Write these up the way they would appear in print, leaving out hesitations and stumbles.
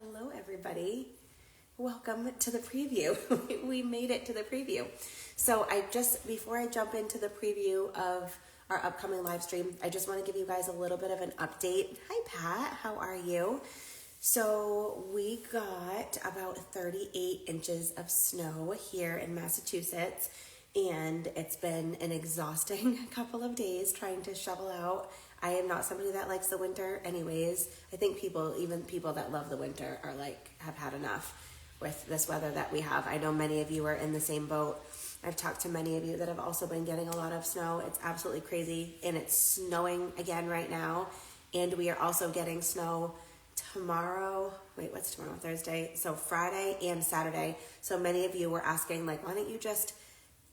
Hello everybody. Welcome to the preview. We made it to the preview. So before I jump into the preview of our upcoming live stream, I just want to give you guys a little bit of an update. Hi Pat, how are you? So we got about 38 inches of snow here in Massachusetts, and it's been an exhausting couple of days trying to shovel out. I am not somebody that likes the winter anyways. I think even people that love the winter are have had enough with this weather that we have. I know many of you are in the same boat. I've talked to many of you that have also been getting a lot of snow. It's absolutely crazy, and it's snowing again right now. And we are also getting snow tomorrow. Wait, what's tomorrow? Thursday. So Friday and Saturday. So many of you were asking, why don't you just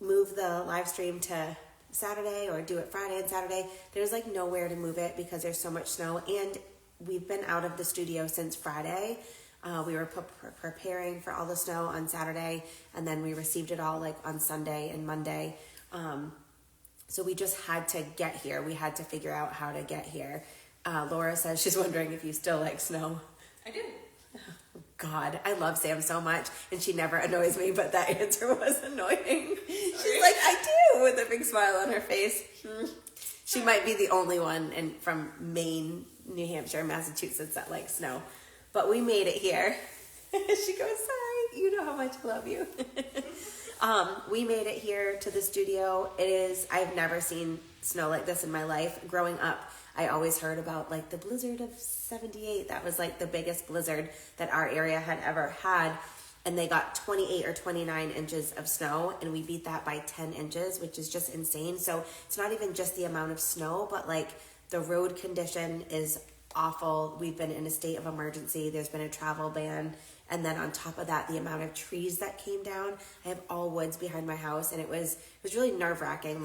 move the live stream to Saturday or do it Friday and Saturday? There's nowhere to move it because there's so much snow, and we've been out of the studio since Friday. We were preparing for all the snow on Saturday, and then we received it all on Sunday and Monday. So we just had to get here. We had to figure out how to get here. Laura says she's wondering if you still like snow. I do. God, I love Sam so much, and she never annoys me, but that answer was annoying. She's like, I do, with a big smile on her face. She might be the only one from Maine, New Hampshire, Massachusetts that likes snow. But we made it here. She goes, sorry, you know how much I love you. We made it here to the studio. I've never seen snow like this in my life. Growing up, I always heard about the blizzard of 78. That was the biggest blizzard that our area had ever had. And they got 28 or 29 inches of snow, and we beat that by 10 inches, which is just insane. So it's not even just the amount of snow, but the road condition is awful. We've been in a state of emergency. There's been a travel ban. And then on top of that, the amount of trees that came down. I have all woods behind my house, and it was really nerve-wracking,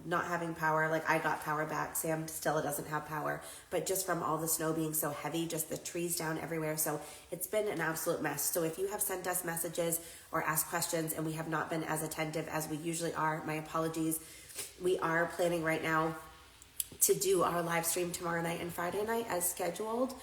not having power. I got power back. Sam still doesn't have power, but just from all the snow being so heavy, just the trees down everywhere. So it's been an absolute mess. So if you have sent us messages or asked questions and we have not been as attentive as we usually are, my apologies. We are planning right now to do our live stream tomorrow night and Friday night as scheduled.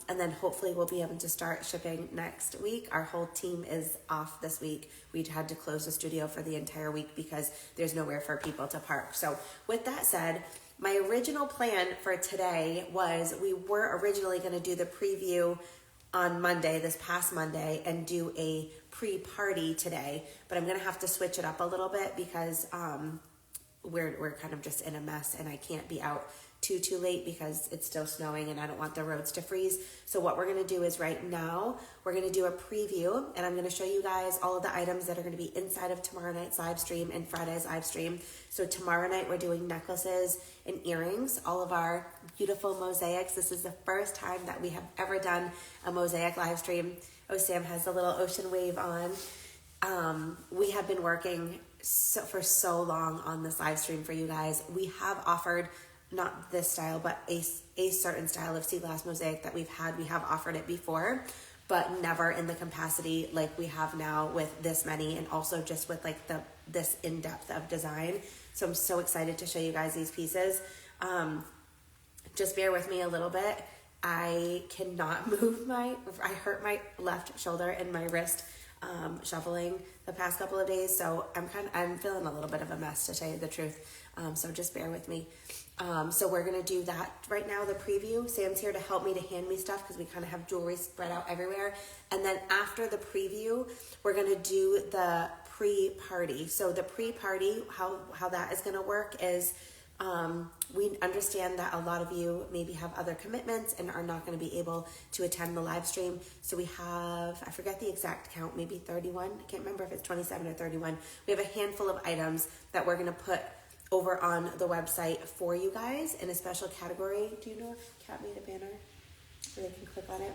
And then hopefully we'll be able to start shipping next week. Our whole team is off this week. We had to close the studio for the entire week because there's nowhere for people to park. So with that said, my original plan for today was we were originally going to do the preview on Monday, this past Monday, and do a pre-party today. But I'm going to have to switch it up a little bit because we're kind of just in a mess, and I can't be out too late because it's still snowing and I don't want the roads to freeze. So what we're going to do is right now we're going to do a preview, and I'm going to show you guys all of the items that are going to be inside of tomorrow night's live stream and Friday's live stream. So tomorrow night we're doing necklaces and earrings, all of our beautiful mosaics. This is the first time that we have ever done a mosaic live stream. Oh, Sam has the little ocean wave on. We have been working for so long on this live stream for you guys. We have offered not this style, but a certain style of sea glass mosaic that we've had. We have offered it before, but never in the capacity like we have now with this many, and also just with this in-depth of design. So I'm so excited to show you guys these pieces. Just bear with me a little bit. I cannot move I hurt my left shoulder and my wrist shoveling the past couple of days, so I'm feeling a little bit of a mess, to tell you the truth. So just bear with me. So we're gonna do that right now, the preview. Sam's here to help me, to hand me stuff because we kind of have jewelry spread out everywhere. And then after the preview, we're gonna do the pre-party. So the pre-party, how that is gonna work is we understand that a lot of you maybe have other commitments and are not going to be able to attend the live stream. So we have, I forget the exact count, maybe 31. I can't remember if it's 27 or 31. We have a handful of items that we're going to put over on the website for you guys in a special category. Do you know if Kat made a banner where they can click on it?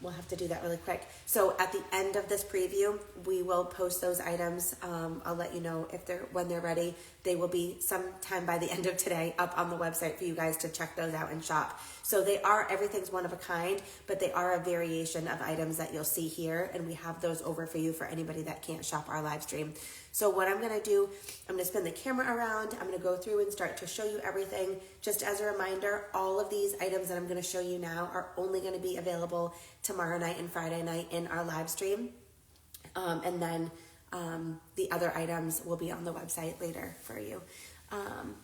We'll have to do that really quick. So at the end of this preview, we will post those items. I'll let you know when they're ready. They will be sometime by the end of today up on the website for you guys to check those out and shop. So everything's one of a kind, but they are a variation of items that you'll see here, and we have those over for you for anybody that can't shop our live stream. So what I'm gonna do, I'm gonna spin the camera around. I'm gonna go through and start to show you everything, just as a reminder, all of these items that I'm going to show you now are only going to be available tomorrow night and Friday night in our live stream. And then the other items will be on the website later for you.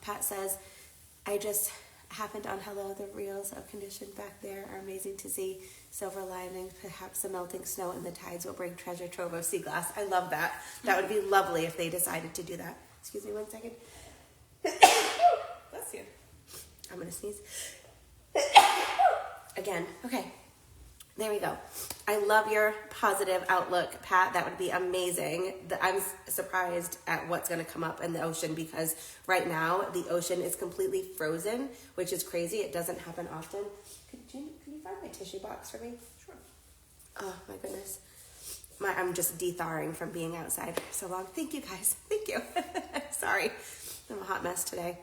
Pat says, I just happened on hello. The reels of condition back there are amazing to see. Silver linings, perhaps the melting snow and the tides will bring treasure trove of sea glass. I love that. That would be lovely if they decided to do that. Excuse me 1 second. Bless you. I'm going to sneeze. Again. Okay. There we go. I love your positive outlook, Pat. That would be amazing. I'm surprised at what's going to come up in the ocean because right now the ocean is completely frozen, which is crazy. It doesn't happen often. Can you find my tissue box for me? Sure. Oh my goodness. I'm just de-thawing from being outside for so long. Thank you guys. Thank you. Sorry. I'm a hot mess today.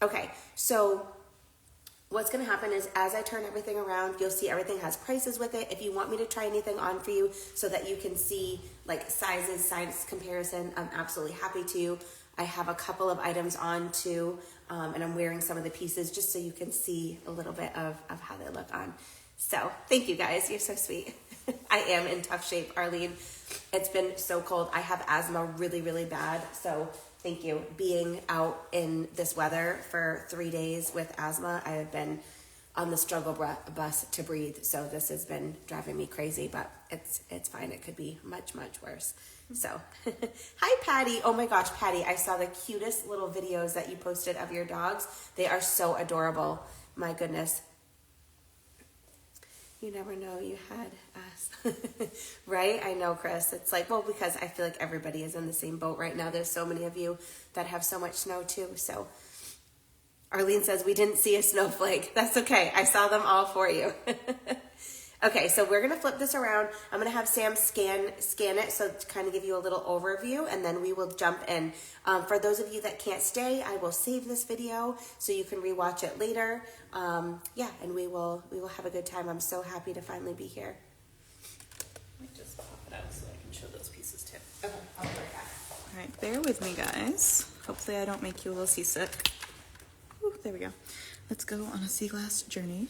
Okay, so what's going to happen is as I turn everything around, you'll see everything has prices with it. If you want me to try anything on for you so that you can see like sizes, size comparison, I'm absolutely happy to. I have a couple of items on too, and I'm wearing some of the pieces just so you can see a little bit of how they look on. So thank you guys. You're so sweet. I am in tough shape, Arlene. It's been so cold. I have asthma really, really bad. So thank you. Being out in this weather for 3 days with asthma, I have been on the struggle bus to breathe. So this has been driving me crazy, but it's fine. It could be much, much worse. So, hi, Patty. Oh my gosh, Patty, I saw the cutest little videos that you posted of your dogs. They are so adorable. My goodness. You never know you had us. Right? I know, Chris. It's like, well, because I feel like everybody is in the same boat right now. There's so many of you that have so much snow too. So Arlene says, we didn't see a snowflake. That's okay. I saw them all for you. Okay, so we're going to flip this around. I'm going to have Sam scan it so to kind of give you a little overview, and then we will jump in. For those of you that can't stay, I will save this video so you can rewatch it later. Yeah, and we will have a good time. I'm so happy to finally be here. Let me just pop it out so I can show those pieces too. Okay, I'll be right back. All right, bear with me, guys. Hopefully I don't make you a little seasick. Ooh, there we go. Let's go on a sea glass journey.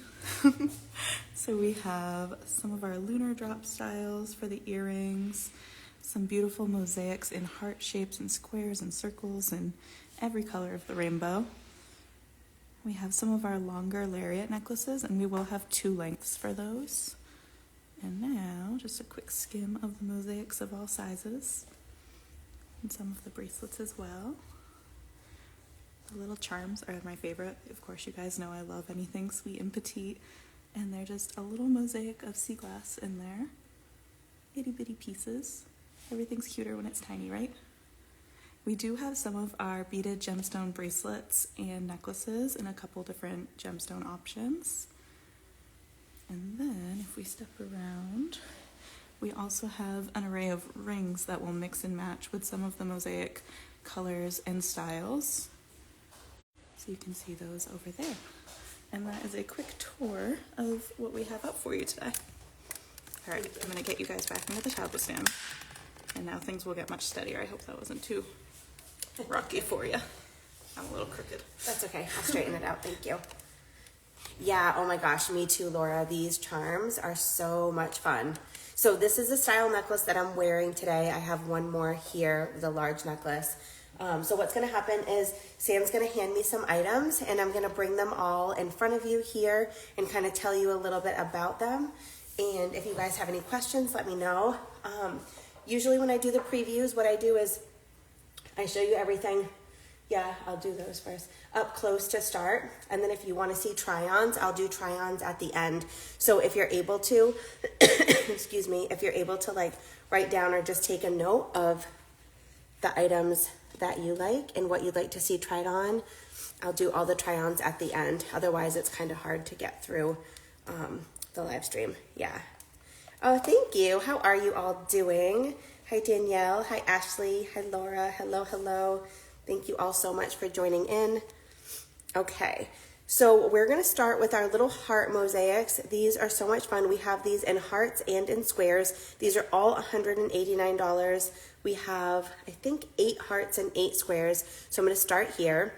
So we have some of our lunar drop styles for the earrings, some beautiful mosaics in heart shapes and squares and circles and every color of the rainbow. We have some of our longer lariat necklaces, and we will have 2 lengths for those. And now, just a quick skim of the mosaics of all sizes, and some of the bracelets as well. The little charms are my favorite. Of course, you guys know I love anything sweet and petite. And they're just a little mosaic of sea glass in there. Itty bitty pieces. Everything's cuter when it's tiny, right? We do have some of our beaded gemstone bracelets and necklaces in a couple different gemstone options. And then if we step around, we also have an array of rings that will mix and match with some of the mosaic colors and styles. So you can see those over there. And that is a quick tour of what we have up for you today. All right, I'm gonna get you guys back into the tablet stand. And now things will get much steadier. I hope that wasn't too rocky for you. I'm a little crooked. That's okay, I'll straighten it out, thank you. Yeah, oh my gosh, me too, Laura. These charms are so much fun. So this is the style necklace that I'm wearing today. I have one more here with a large necklace. So what's going to happen is Sam's going to hand me some items, and I'm going to bring them all in front of you here and kind of tell you a little bit about them. And if you guys have any questions, let me know. Usually when I do the previews, what I do is I show you everything. Yeah, I'll do those first. Up close to start. And then if you want to see try-ons, I'll do try-ons at the end. So if you're able to, excuse me, if you're able to like write down or just take a note of the items that you like and what you'd like to see tried on, I'll do all the try-ons at the end. Otherwise, it's kind of hard to get through the live stream. Yeah. Oh, thank you. How are you all doing? Hi, Danielle. Hi, Ashley. Hi, Laura. Hello, hello. Thank you all so much for joining in. Okay, so we're going to start with our little heart mosaics. These are so much fun. We have these in hearts and in squares. These are all $189. We have, I think, 8 hearts and 8 squares. So I'm going to start here.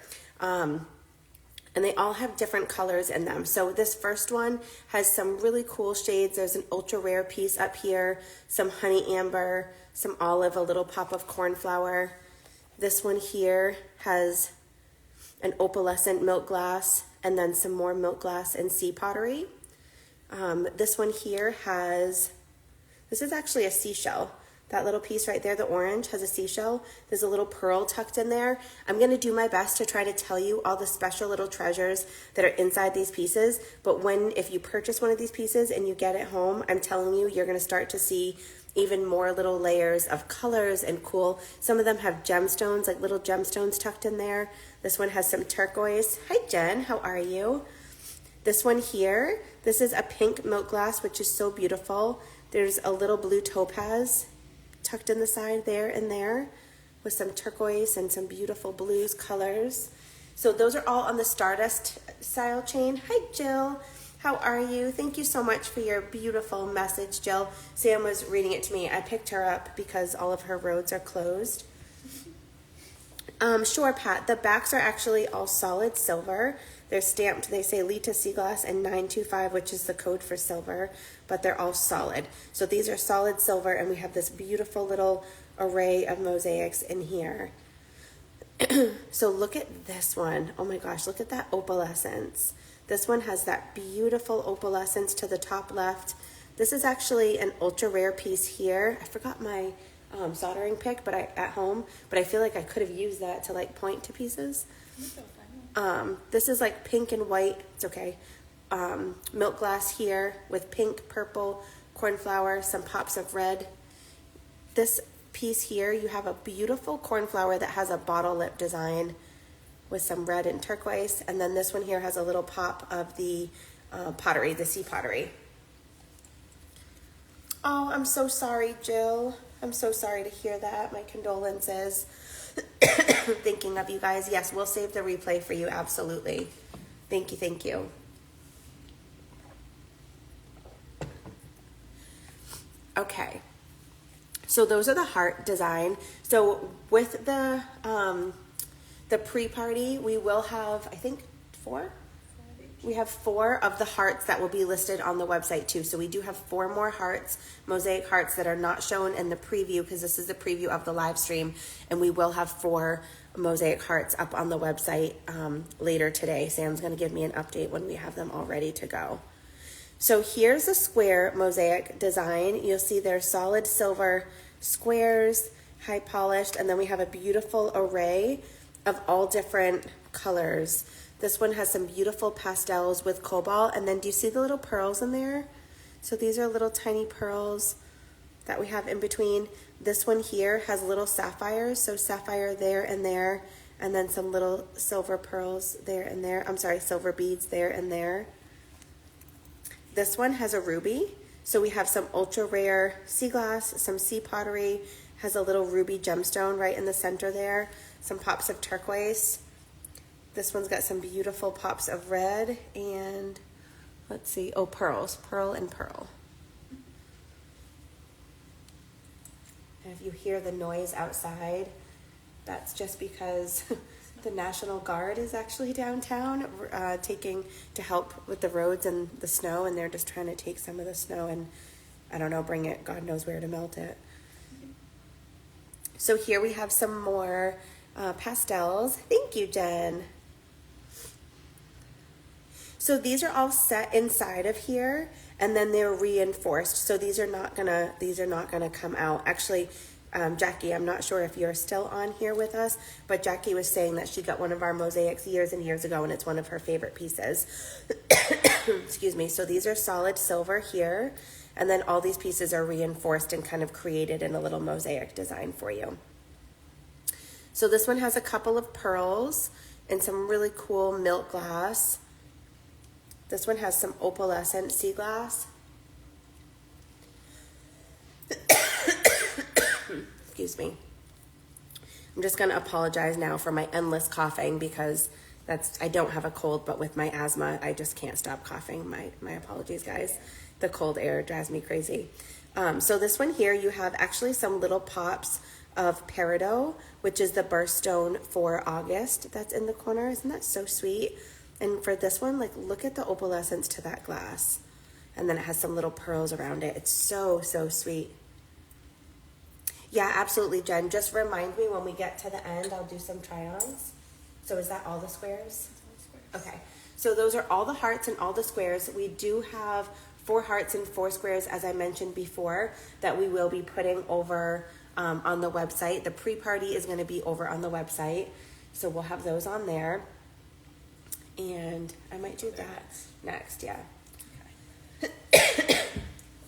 And they all have different colors in them. So this first one has some really cool shades. There's an ultra rare piece up here, some honey amber, some olive, a little pop of cornflower. This one here has an opalescent milk glass, and then some more milk glass and sea pottery. This one here this is actually a seashell. That little piece right there, the orange, has a seashell. There's a little pearl tucked in there. I'm gonna do my best to try to tell you all the special little treasures that are inside these pieces, but if you purchase one of these pieces and you get it home, I'm telling you, you're gonna start to see even more little layers of colors and cool. Some of them have gemstones, like little gemstones tucked in there. This one has some turquoise. Hi Jen, how are you? This one here, this is a pink milk glass, which is so beautiful. There's a little blue topaz tucked in the side there and there with some turquoise and some beautiful blues colors. So those are all on the Stardust style chain. Hi Jill, how are you? Thank you so much for your beautiful message, Jill. Sam was reading it to me. I picked her up because all of her roads are closed. Sure, Pat, the backs are actually all solid silver. They're stamped, they say Lita Sea Glass and 925, which is the code for silver, but they're all solid. So these are solid silver, and we have this beautiful little array of mosaics in here. So look at this one. Oh my gosh, look at that opalescence. This one has that beautiful opalescence to the top left. This is actually an ultra rare piece here. I forgot my soldering pick at home, but I feel like I could have used that to like point to pieces. This is like pink and white. It's okay. Milk glass here with pink, purple, cornflower, some pops of red. This piece here, you have a beautiful cornflower that has a bottle lip design with some red and turquoise. And then this one here has a little pop of the pottery, the sea pottery. Oh, I'm so sorry, Jill. I'm so sorry to hear that. My condolences. Thinking of you guys. Yes, we'll save the replay for you. Absolutely. Thank you. Thank you. Okay. So those are the heart design. So with the pre-party, we will have, I think, 4? We have 4 of the hearts that will be listed on the website too. So we do have 4 more hearts, mosaic hearts, that are not shown in the preview because this is the preview of the live stream. And we will have 4 mosaic hearts up on the website later today. Sam's going to give me an update when we have them all ready to go. So here's a square mosaic design. You'll see they're solid silver squares, high polished, and then we have a beautiful array of all different colors. This one has some beautiful pastels with cobalt, and then do you see the little pearls in there? So these are little tiny pearls that we have in between. This one here has little sapphires, so sapphire there, and then some little silver pearls there and there. I'm sorry, silver beads there and there. This one has a ruby, so we have some ultra rare sea glass, some sea pottery, has a little ruby gemstone right in the center there, some pops of turquoise. This one's got some beautiful pops of red and, let's see, oh, pearls, pearl and pearl. And if you hear the noise outside, that's just because the National Guard is actually downtown taking to help with the roads and the snow, and they're just trying to take some of the snow and, I don't know, bring it, God knows where to melt it. So here we have some more pastels. Thank you, Jen. So these are all set inside of here, and then they're reinforced. So these are not gonna come out. Actually, Jackie, I'm not sure if you're still on here with us, but Jackie was saying that she got one of our mosaics years and years ago, and it's one of her favorite pieces. Excuse me. So these are solid silver here, and then all these pieces are reinforced and kind of created in a little mosaic design for you. So this one has a couple of pearls and some really cool milk glass. This one has some opalescent sea glass. Excuse me. I'm just going to apologize now for my endless coughing because I don't have a cold, but with my asthma, I just can't stop coughing. My apologies, guys. The cold air drives me crazy. So this one here, you have actually some little pops of peridot, which is the birthstone for August that's in the corner. Isn't that so sweet? And for this one, like, look at the opalescence to that glass. And then it has some little pearls around it. It's so, so sweet. Yeah, absolutely, Jen. Just remind me when we get to the end, I'll do some try-ons. So is that all the squares? Okay. So those are all the hearts and all the squares. We do have 4 hearts and 4 squares, as I mentioned before, that we will be putting over on the website. The pre-party is going to be over on the website. So we'll have those on there. And I might do that next, yeah.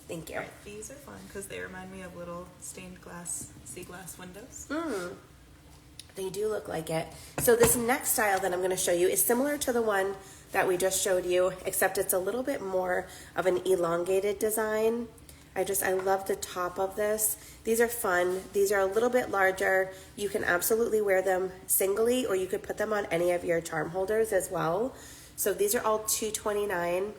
Thank you. Right, these are fun because they remind me of little stained glass, sea glass windows. They do look like it. So this next style that I'm going to show you is similar to the one that we just showed you, except it's a little bit more of an elongated design. I love the top of this. These are fun. These are a little bit larger. You can absolutely wear them singly, or you could put them on any of your charm holders as well. So these are all $2.29.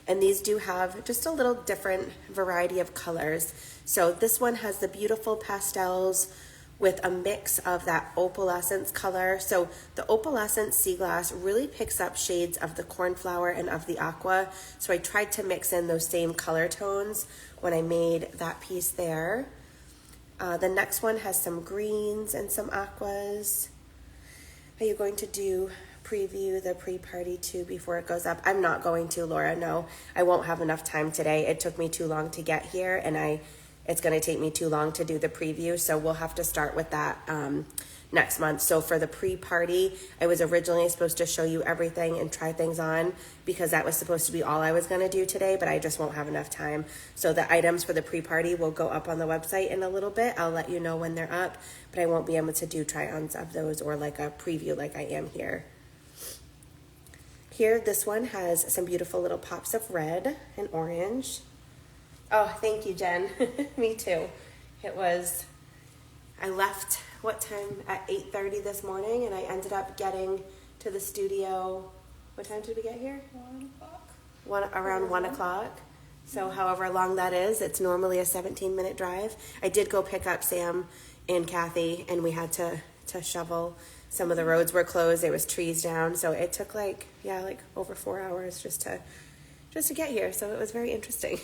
And these do have just a little different variety of colors. So this one has the beautiful pastels with a mix of that opalescence color. So the opalescent sea glass really picks up shades of the cornflower and of the aqua. So I tried to mix in those same color tones when I made that piece there. The next one has some greens and some aquas. Are you going to preview the pre-party too before it goes up? I'm not going to, Laura. No, I won't have enough time today. It took me too long to get here, and it's going to take me too long to do the preview, so we'll have to start with that next month. So for the pre-party, I was originally supposed to show you everything and try things on because that was supposed to be all I was going to do today, but I just won't have enough time. So the items for the pre-party will go up on the website in a little bit. I'll let you know when they're up, but I won't be able to do try-ons of those or like a preview like I am here. Here, this one has some beautiful little pops of red and orange. Oh, thank you, Jen. Me too. I left, what time? At 8:30 this morning, and I ended up getting to the studio. What time did we get here? 1 o'clock. Around 1 o'clock. So however long that is, it's normally a 17-minute drive. I did go pick up Sam and Kathy, and we had to shovel. Some of the roads were closed. There was trees down. So it took like over 4 hours just to get here. So it was very interesting.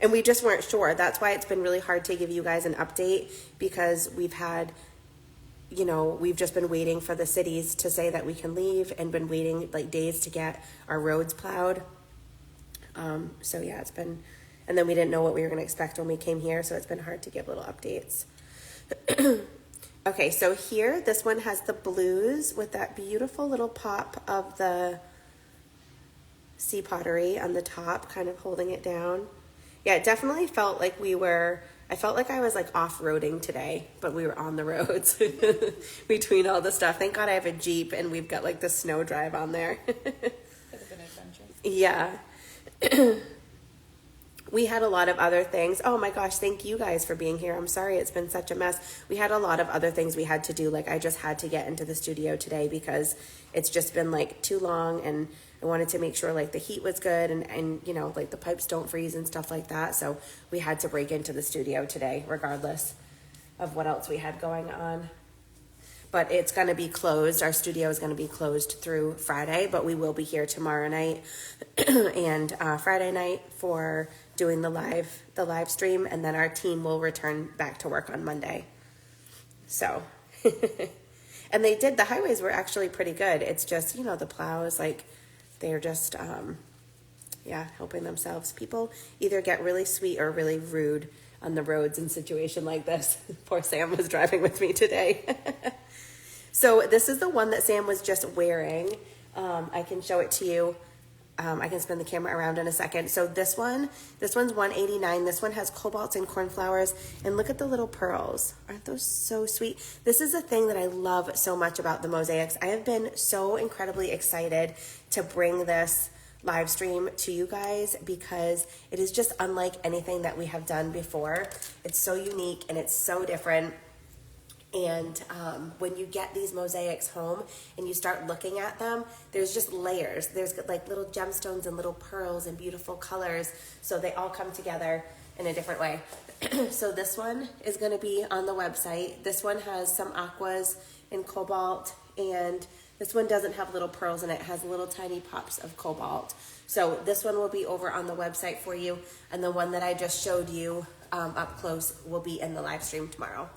And we just weren't sure. That's why it's been really hard to give you guys an update, because we've just been waiting for the cities to say that we can leave and been waiting like days to get our roads plowed. So yeah, and then we didn't know what we were going to expect when we came here. So it's been hard to give little updates. Okay, so here, this one has the blues with that beautiful little pop of the sea pottery on the top, kind of holding it down. Yeah, it definitely felt like I felt like I was like off-roading today, but we were on the roads between all the stuff. Thank God I have a Jeep and we've got like the snow drive on there. Could have been adventure. Yeah. We had a lot of other things. Oh my gosh, thank you guys for being here. I'm sorry it's been such a mess. We had a lot of other things we had to do. Like I just had to get into the studio today because it's just been like too long, and I wanted to make sure like the heat was good and like the pipes don't freeze and stuff like that. So we had to break into the studio today regardless of what else we had going on. But it's going to be closed. Our studio is going to be closed through Friday, but we will be here tomorrow night and Friday night for doing the live stream, and then our team will return back to work on Monday. So, and the highways were actually pretty good. It's just, the plows, like they're just, helping themselves. People either get really sweet or really rude on the roads in a situation like this. Poor Sam was driving with me today. So this is the one that Sam was just wearing. I can show it to you. I can spin the camera around in a second. So this one's $189. This one has cobalts and cornflowers, and look at the little pearls. Aren't those so sweet? This is the thing that I love so much about the mosaics. I have been so incredibly excited to bring this live stream to you guys because it is just unlike anything that we have done before. It's so unique and it's so different. And when you get these mosaics home and you start looking at them, there's just layers. There's like little gemstones and little pearls and beautiful colors. So they all come together in a different way. So this one is going to be on the website. This one has some aquas and cobalt, and This one doesn't have little pearls in it. It has little tiny pops of cobalt. So this one will be over on the website for you. And the one that I just showed you up close will be in the live stream tomorrow.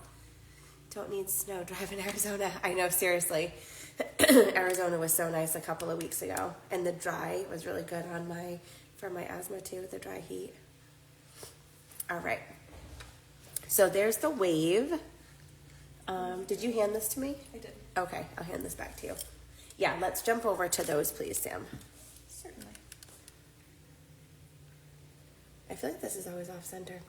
Don't need snow driving Arizona. I know, seriously. Arizona was so nice a couple of weeks ago. And the dry was really good on for my asthma too, the dry heat. All right. So there's the wave. Did you hand this to me? I did. Okay, I'll hand this back to you. Yeah, let's jump over to those, please, Sam. Certainly. I feel like this is always off center.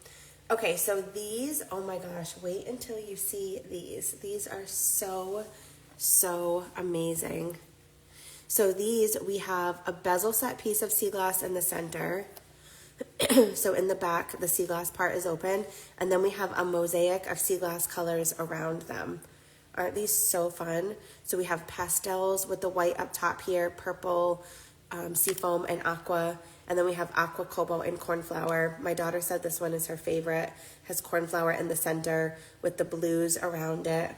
Okay, so these, oh my gosh, wait until you see these. These are so, so amazing. So these, we have a bezel set piece of sea glass in the center. So in the back, the sea glass part is open. And then we have a mosaic of sea glass colors around them. Aren't these so fun? So we have pastels with the white up top here, purple, seafoam, and aqua. And then we have aqua, cobalt, and cornflower. My daughter said this one is her favorite. Has cornflower in the center with the blues around it.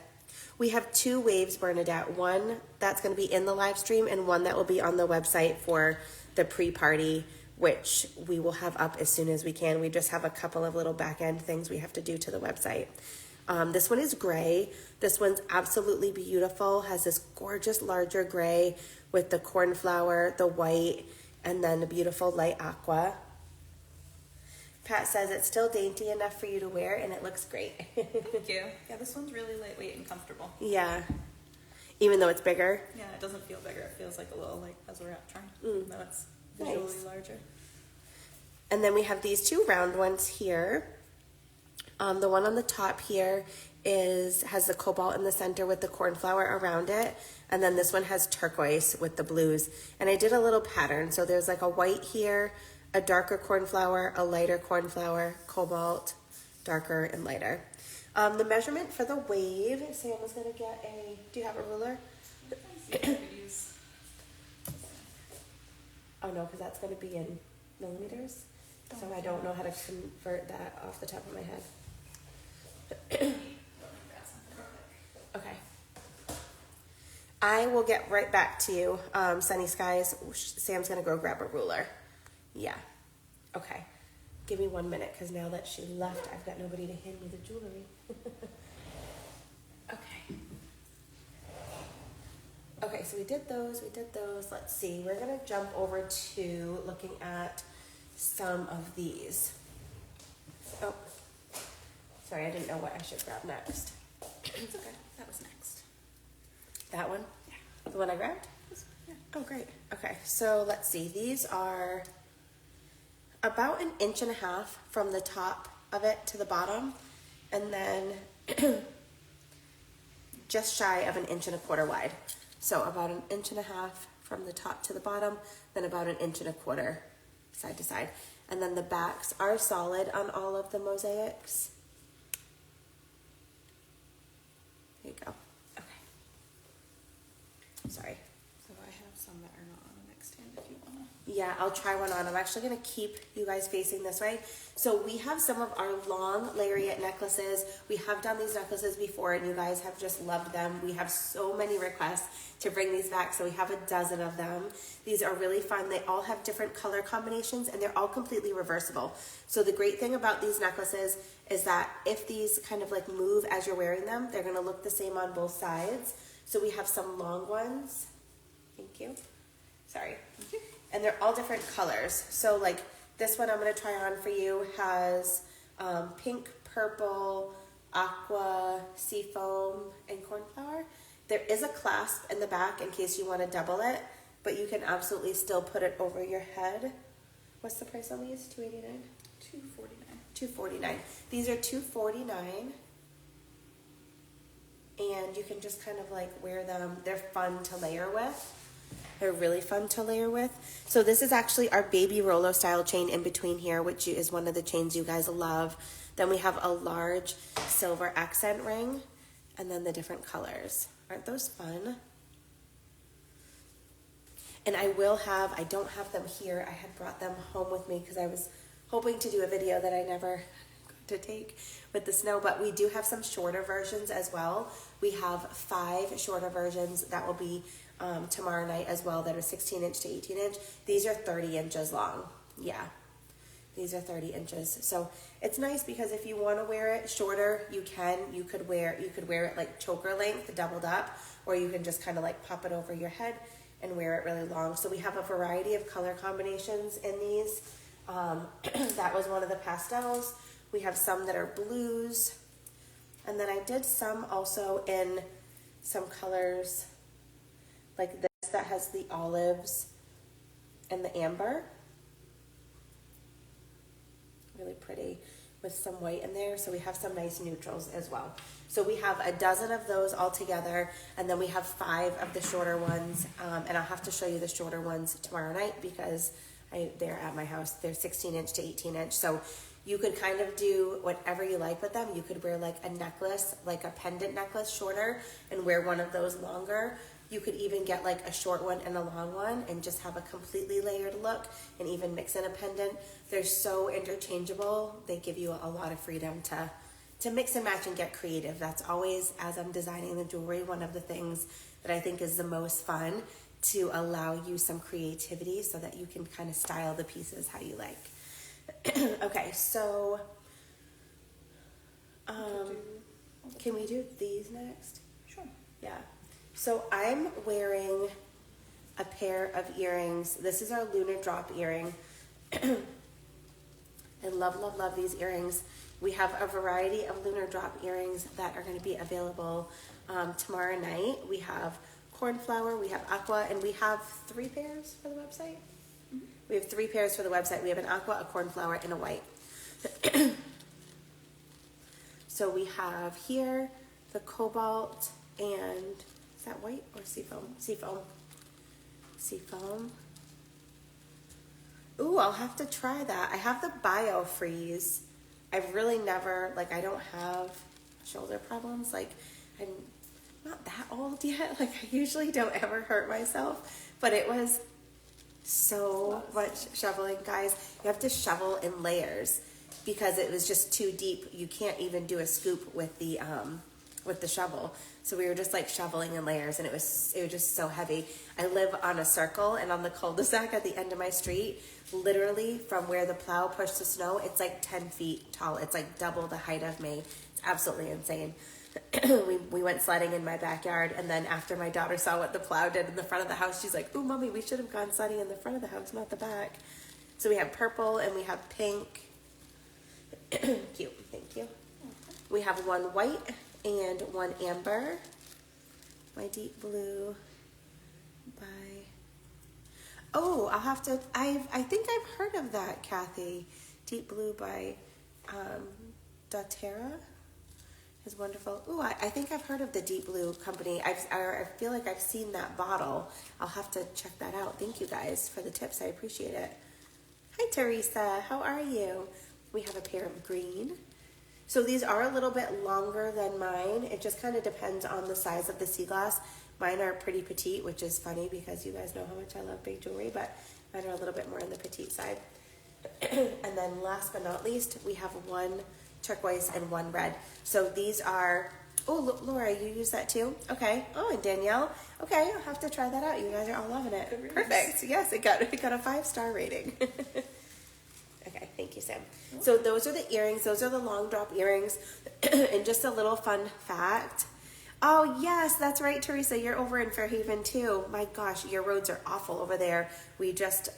We have two waves, Bernadette. One that's going to be in the live stream and one that will be on the website for the pre-party, which we will have up as soon as we can. We just have a couple of little back-end things we have to do to the website. This one is gray. This one's absolutely beautiful. Has this gorgeous larger gray with the cornflower, the white, and then the beautiful light aqua. Pat says it's still dainty enough for you to wear, and it looks great. Thank you. Yeah, this one's really lightweight and comfortable. Yeah. Even though it's bigger? Yeah, it doesn't feel bigger. It feels like a little, like, as we're out trying. No, it's visually larger. And then we have these two round ones here. The one on the top here has the cobalt in the center with the cornflower around it. And then this one has turquoise with the blues. And I did a little pattern. So there's like a white here, a darker cornflower, a lighter cornflower, cobalt, darker and lighter. The measurement for the wave, Sam was going to get do you have a ruler? Oh no, because that's going to be in millimeters. So I don't know how to convert that off the top of my head. Okay. I will get right back to you. Sunny skies. Sam's going to go grab a ruler. Yeah. Okay. Give me 1 minute because now that she left, I've got nobody to hand me the jewelry. Okay. Okay, so we did those. Let's see. We're going to jump over to looking at some of these. Oh, sorry, I didn't know what I should grab next. It's okay. That was next. That one? Yeah. The one I grabbed? Yeah. Oh, great. Okay, so let's see. These are about 1.5 inches from the top of it to the bottom, and then just shy of 1.25 inches wide. So about 1.5 inches from the top to the bottom, then about 1.25 inches side to side. And then the backs are solid on all of the mosaics. There you go. Okay. Sorry. So I have some that are not on the next stand if you want to. Yeah, I'll try one on. I'm actually going to keep you guys facing this way. So we have some of our long lariat necklaces. We have done these necklaces before and you guys have just loved them. We have so many requests to bring these back. So we have a dozen of them. These are really fun. They all have different color combinations and they're all completely reversible. So the great thing about these necklaces is that if these kind of like move as you're wearing them, they're going to look the same on both sides. So we have some long ones. Thank you. Sorry. And they're all different colors. So like this one I'm going to try on for you has pink, purple, aqua, seafoam, and cornflower. There is a clasp in the back in case you want to double it, but you can absolutely still put it over your head. What's the price on these? $289? $249. $249. These are $249. And you can just kind of like wear them. They're fun to layer with. They're really fun to layer with. So this is actually our baby Rolo style chain in between here, which is one of the chains you guys love. Then we have a large silver accent ring and then the different colors. Aren't those fun? And I don't have them here. I had brought them home with me because I was hoping to do a video that I never got to take with the snow, but we do have some shorter versions as well. We have 5 shorter versions that will be tomorrow night as well that are 16 inch to 18 inch. These are 30 inches long. Yeah. These are 30 inches. So it's nice because if you want to wear it shorter, you can. You could wear it like choker length, doubled up, or you can just kind of like pop it over your head and wear it really long. So we have a variety of color combinations in these. That was one of the pastels. We have some that are blues. And then I did some also in some colors like this that has the olives and the amber. Really pretty with some white in there. So we have some nice neutrals as well. So we have a dozen of those all together, and then we have 5 of the shorter ones. And I'll have to show you the shorter ones tomorrow night because they're at my house. They're 16 inch to 18 inch. So you could kind of do whatever you like with them. You could wear like a necklace, like a pendant necklace shorter, and wear one of those longer. You could even get like a short one and a long one and just have a completely layered look and even mix in a pendant. They're so interchangeable. They give you a lot of freedom to mix and match and get creative. That's always, as I'm designing the jewelry, one of the things that I think is the most fun, to allow you some creativity so that you can kind of style the pieces how you like. Okay, so can we do these next? Sure. Yeah. So I'm wearing a pair of earrings. This is our lunar drop earring. I love, love, love these earrings. We have a variety of lunar drop earrings that are going to be available tomorrow night. We have cornflower, we have aqua, and we have 3 pairs for the website. Mm-hmm. We have 3 pairs for the website. We have an aqua, a cornflower, and a white. So we have here the cobalt and, is that white or seafoam? Seafoam. Seafoam. Ooh, I'll have to try that. I have the bio freeze. I've really never, like, I don't have shoulder problems. Like, I'm not that old yet. Like, I usually don't ever hurt myself. But it was so much shoveling, guys. You have to shovel in layers because it was just too deep. You can't even do a scoop with the shovel. So we were just like shoveling in layers, and it was just so heavy. I live on a circle, and on the cul-de-sac at the end of my street, literally from where the plow pushed the snow, it's like 10 feet tall. It's like double the height of me. It's absolutely insane. we went sledding in my backyard, and then after my daughter saw what the plow did in the front of the house, she's like, "Ooh, Mommy, we should have gone sledding in the front of the house, not the back." So we have purple and we have pink. Cute, thank you. We have one white and one amber. My deep blue by, oh, I'll have to, I think I've heard of that, Kathy. Deep blue by doTERRA is wonderful. Ooh, I think I've heard of the Deep Blue company. I feel like I've seen that bottle. I'll have to check that out. Thank you guys for the tips. I appreciate it. Hi, Teresa. How are you? We have a pair of green. So these are a little bit longer than mine. It just kind of depends on the size of the sea glass. Mine are pretty petite, which is funny because you guys know how much I love big jewelry, but mine are a little bit more on the petite side. And then last but not least, we have one turquoise and one red. So these are, oh, Laura, you use that too? Okay. Oh, and Danielle. Okay, I'll have to try that out. You guys are all loving it. Perfect. Yes, it got a 5-star rating. Okay, thank you, Sam. So those are the earrings. Those are the long drop earrings. And just a little fun fact. Oh, yes, that's right, Teresa. You're over in Fairhaven, too. My gosh, your roads are awful over there. We just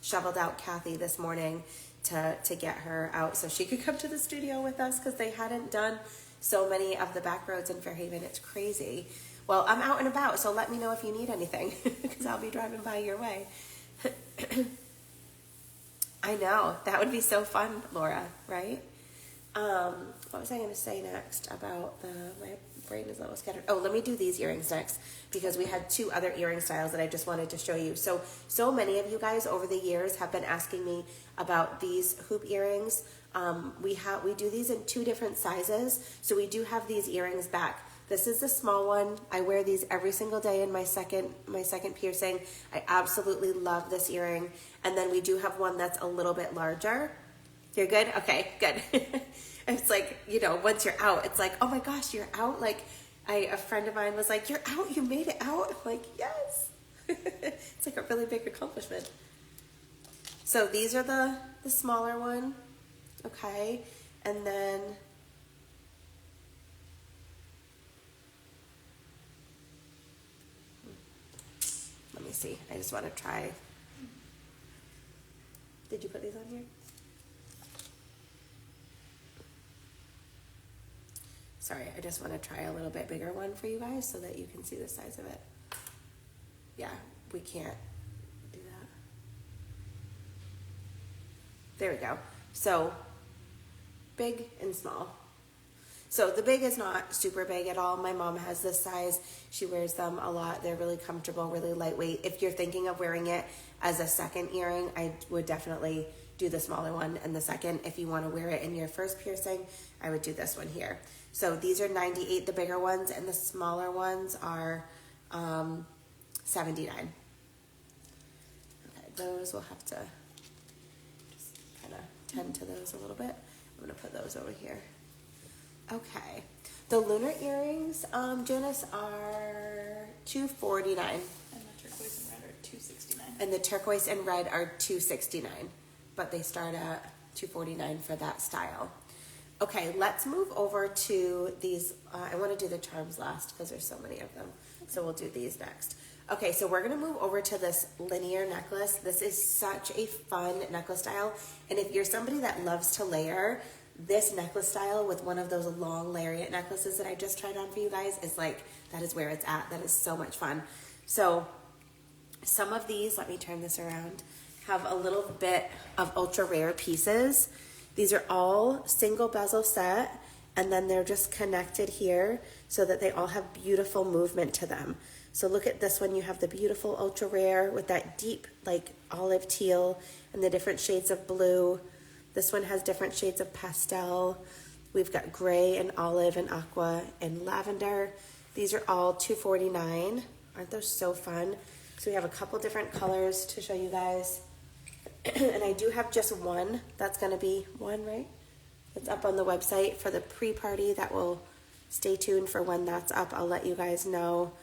shoveled out Kathy this morning to get her out so she could come to the studio with us because they hadn't done so many of the back roads in Fairhaven. It's crazy. Well, I'm out and about, so let me know if you need anything because I'll be driving by your way. I know. That would be so fun, Laura, right? What was I going to say next about my brain is a little scattered. Oh, let me do these earrings next because we had 2 other earring styles that I just wanted to show you. So many of you guys over the years have been asking me about these hoop earrings. We do these in 2 different sizes. So we do have these earrings back. This is the small one. I wear these every single day in my second piercing. I absolutely love this earring. And then we do have one that's a little bit larger. You're good? Okay, good. It's like, you know, once you're out, it's like, oh my gosh, you're out. Like, A friend of mine was like, "You're out, you made it out." I'm like, yes. It's like a really big accomplishment. So these are the smaller one, okay? And then let me see. I just want to try. Did you put these on here? Sorry, I just want to try a little bit bigger one for you guys so that you can see the size of it. Yeah, we can't do that. There we go. So big and small. So the big is not super big at all. My mom has this size. She wears them a lot. They're really comfortable, really lightweight. If you're thinking of wearing it as a second earring, I would definitely do the smaller one. And the second, if you want to wear it in your first piercing, I would do this one here. So these are $98, the bigger ones, and the smaller ones are $79. Okay, those we'll have to just kind of tend to those a little bit. I'm going to put those over here. Okay, the lunar earrings, Jonas, are $249. And the turquoise and red are $269. And the turquoise and red are $269, but they start at $249 for that style. Okay, let's move over to these. I want to do the charms last because there's so many of them. Okay. So we'll do these next. Okay, so we're going to move over to this linear necklace. This is such a fun necklace style. And if you're somebody that loves to layer, this necklace style with one of those long lariat necklaces that I just tried on for you guys is like, that is where it's at. That is so much fun. So some of these, let me turn this around, have a little bit of ultra rare pieces. These are all single bezel set, and then they're just connected here so that they all have beautiful movement to them. So look at this one. You have the beautiful ultra rare with that deep like olive teal and the different shades of blue. This one has different shades of pastel. We've got gray and olive and aqua and lavender. These are all $249. Aren't those so fun? So we have a couple different colors to show you guys. And I do have just one. That's going to be one, right? It's up on the website for the pre-party. That will stay tuned for when that's up. I'll let you guys know.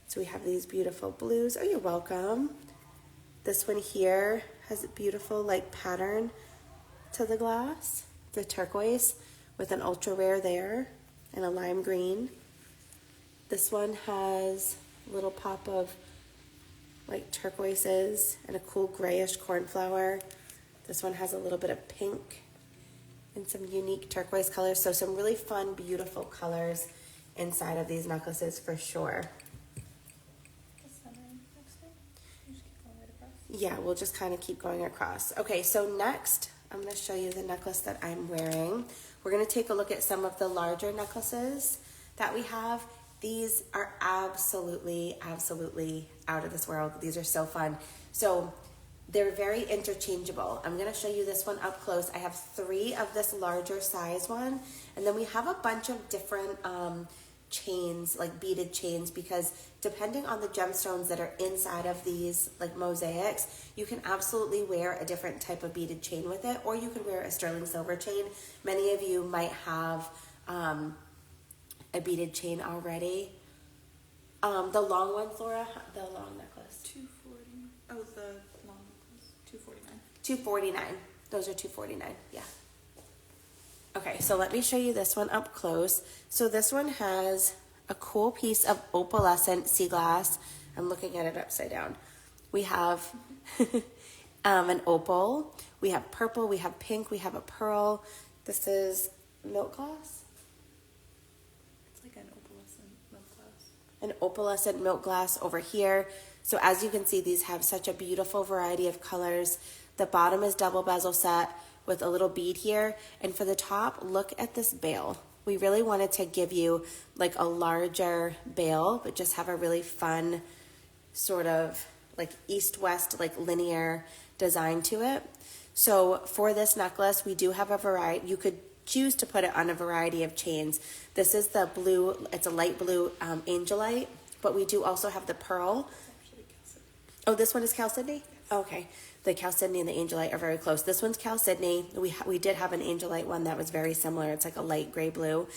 So we have these beautiful blues. Oh, you're welcome. This one here has a beautiful like pattern to the glass. The turquoise with an ultra rare there and a lime green. This one has a little pop of like turquoises and a cool grayish cornflower. This one has a little bit of pink and some unique turquoise colors. So some really fun, beautiful colors inside of these necklaces for sure. Yeah, we'll just kind of keep going across. Okay, so next I'm going to show you the necklace that I'm wearing. We're going to take a look at some of the larger necklaces that we have. These are absolutely, absolutely out of this world. These are so fun. So they're very interchangeable. I'm going to show you this one up close. I have 3 of this larger size one. And then we have a bunch of different chains, like beaded chains, because depending on the gemstones that are inside of these like mosaics, you can absolutely wear a different type of beaded chain with it, or you could wear a sterling silver chain. Many of you might have a beaded chain already. The long one, Flora, the long necklace. $240. Oh, the long necklace. $249. $249. Those are $249. Yeah. Okay, so let me show you this one up close. So this one has a cool piece of opalescent sea glass. I'm looking at it upside down. We have an opal. We have purple. We have pink. We have a pearl. This is milk glass. An opalescent milk glass over here. So as you can see, these have such a beautiful variety of colors. The bottom is double bezel set with a little bead here. And for the top, look at this bail. We really wanted to give you like a larger bail, but just have a really fun sort of like east-west, like linear design to it. So for this necklace, we do have a variety. You could choose to put it on a variety of chains. This is the blue, it's a light blue angelite, but we do also have the pearl. Oh, this one is Cal Sydney? Okay. the chalcedony and the angelite are very close. This one's chalcedony. We did have an angelite one that was very similar. It's like a light gray blue.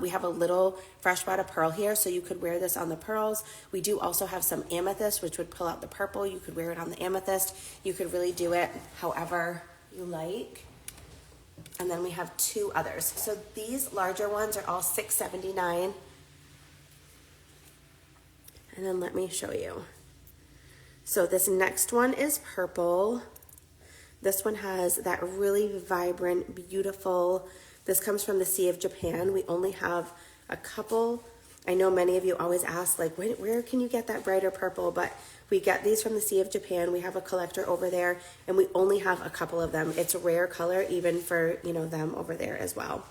We have a little fresh spot of pearl here, so you could wear this on the pearls. We do also have some amethyst, which would pull out the purple. You could wear it on the amethyst. You could really do it however you like. And then we have two others. So these larger ones are all $6.79. And then let me show you. So this next one is purple. This one has that really vibrant, beautiful, this comes from the Sea of Japan. We only have a couple. I know many of you always ask, like, where can you get that brighter purple? But we get these from the Sea of Japan. We have a collector over there, and we only have a couple of them. It's a rare color, even for, you know, them over there as well.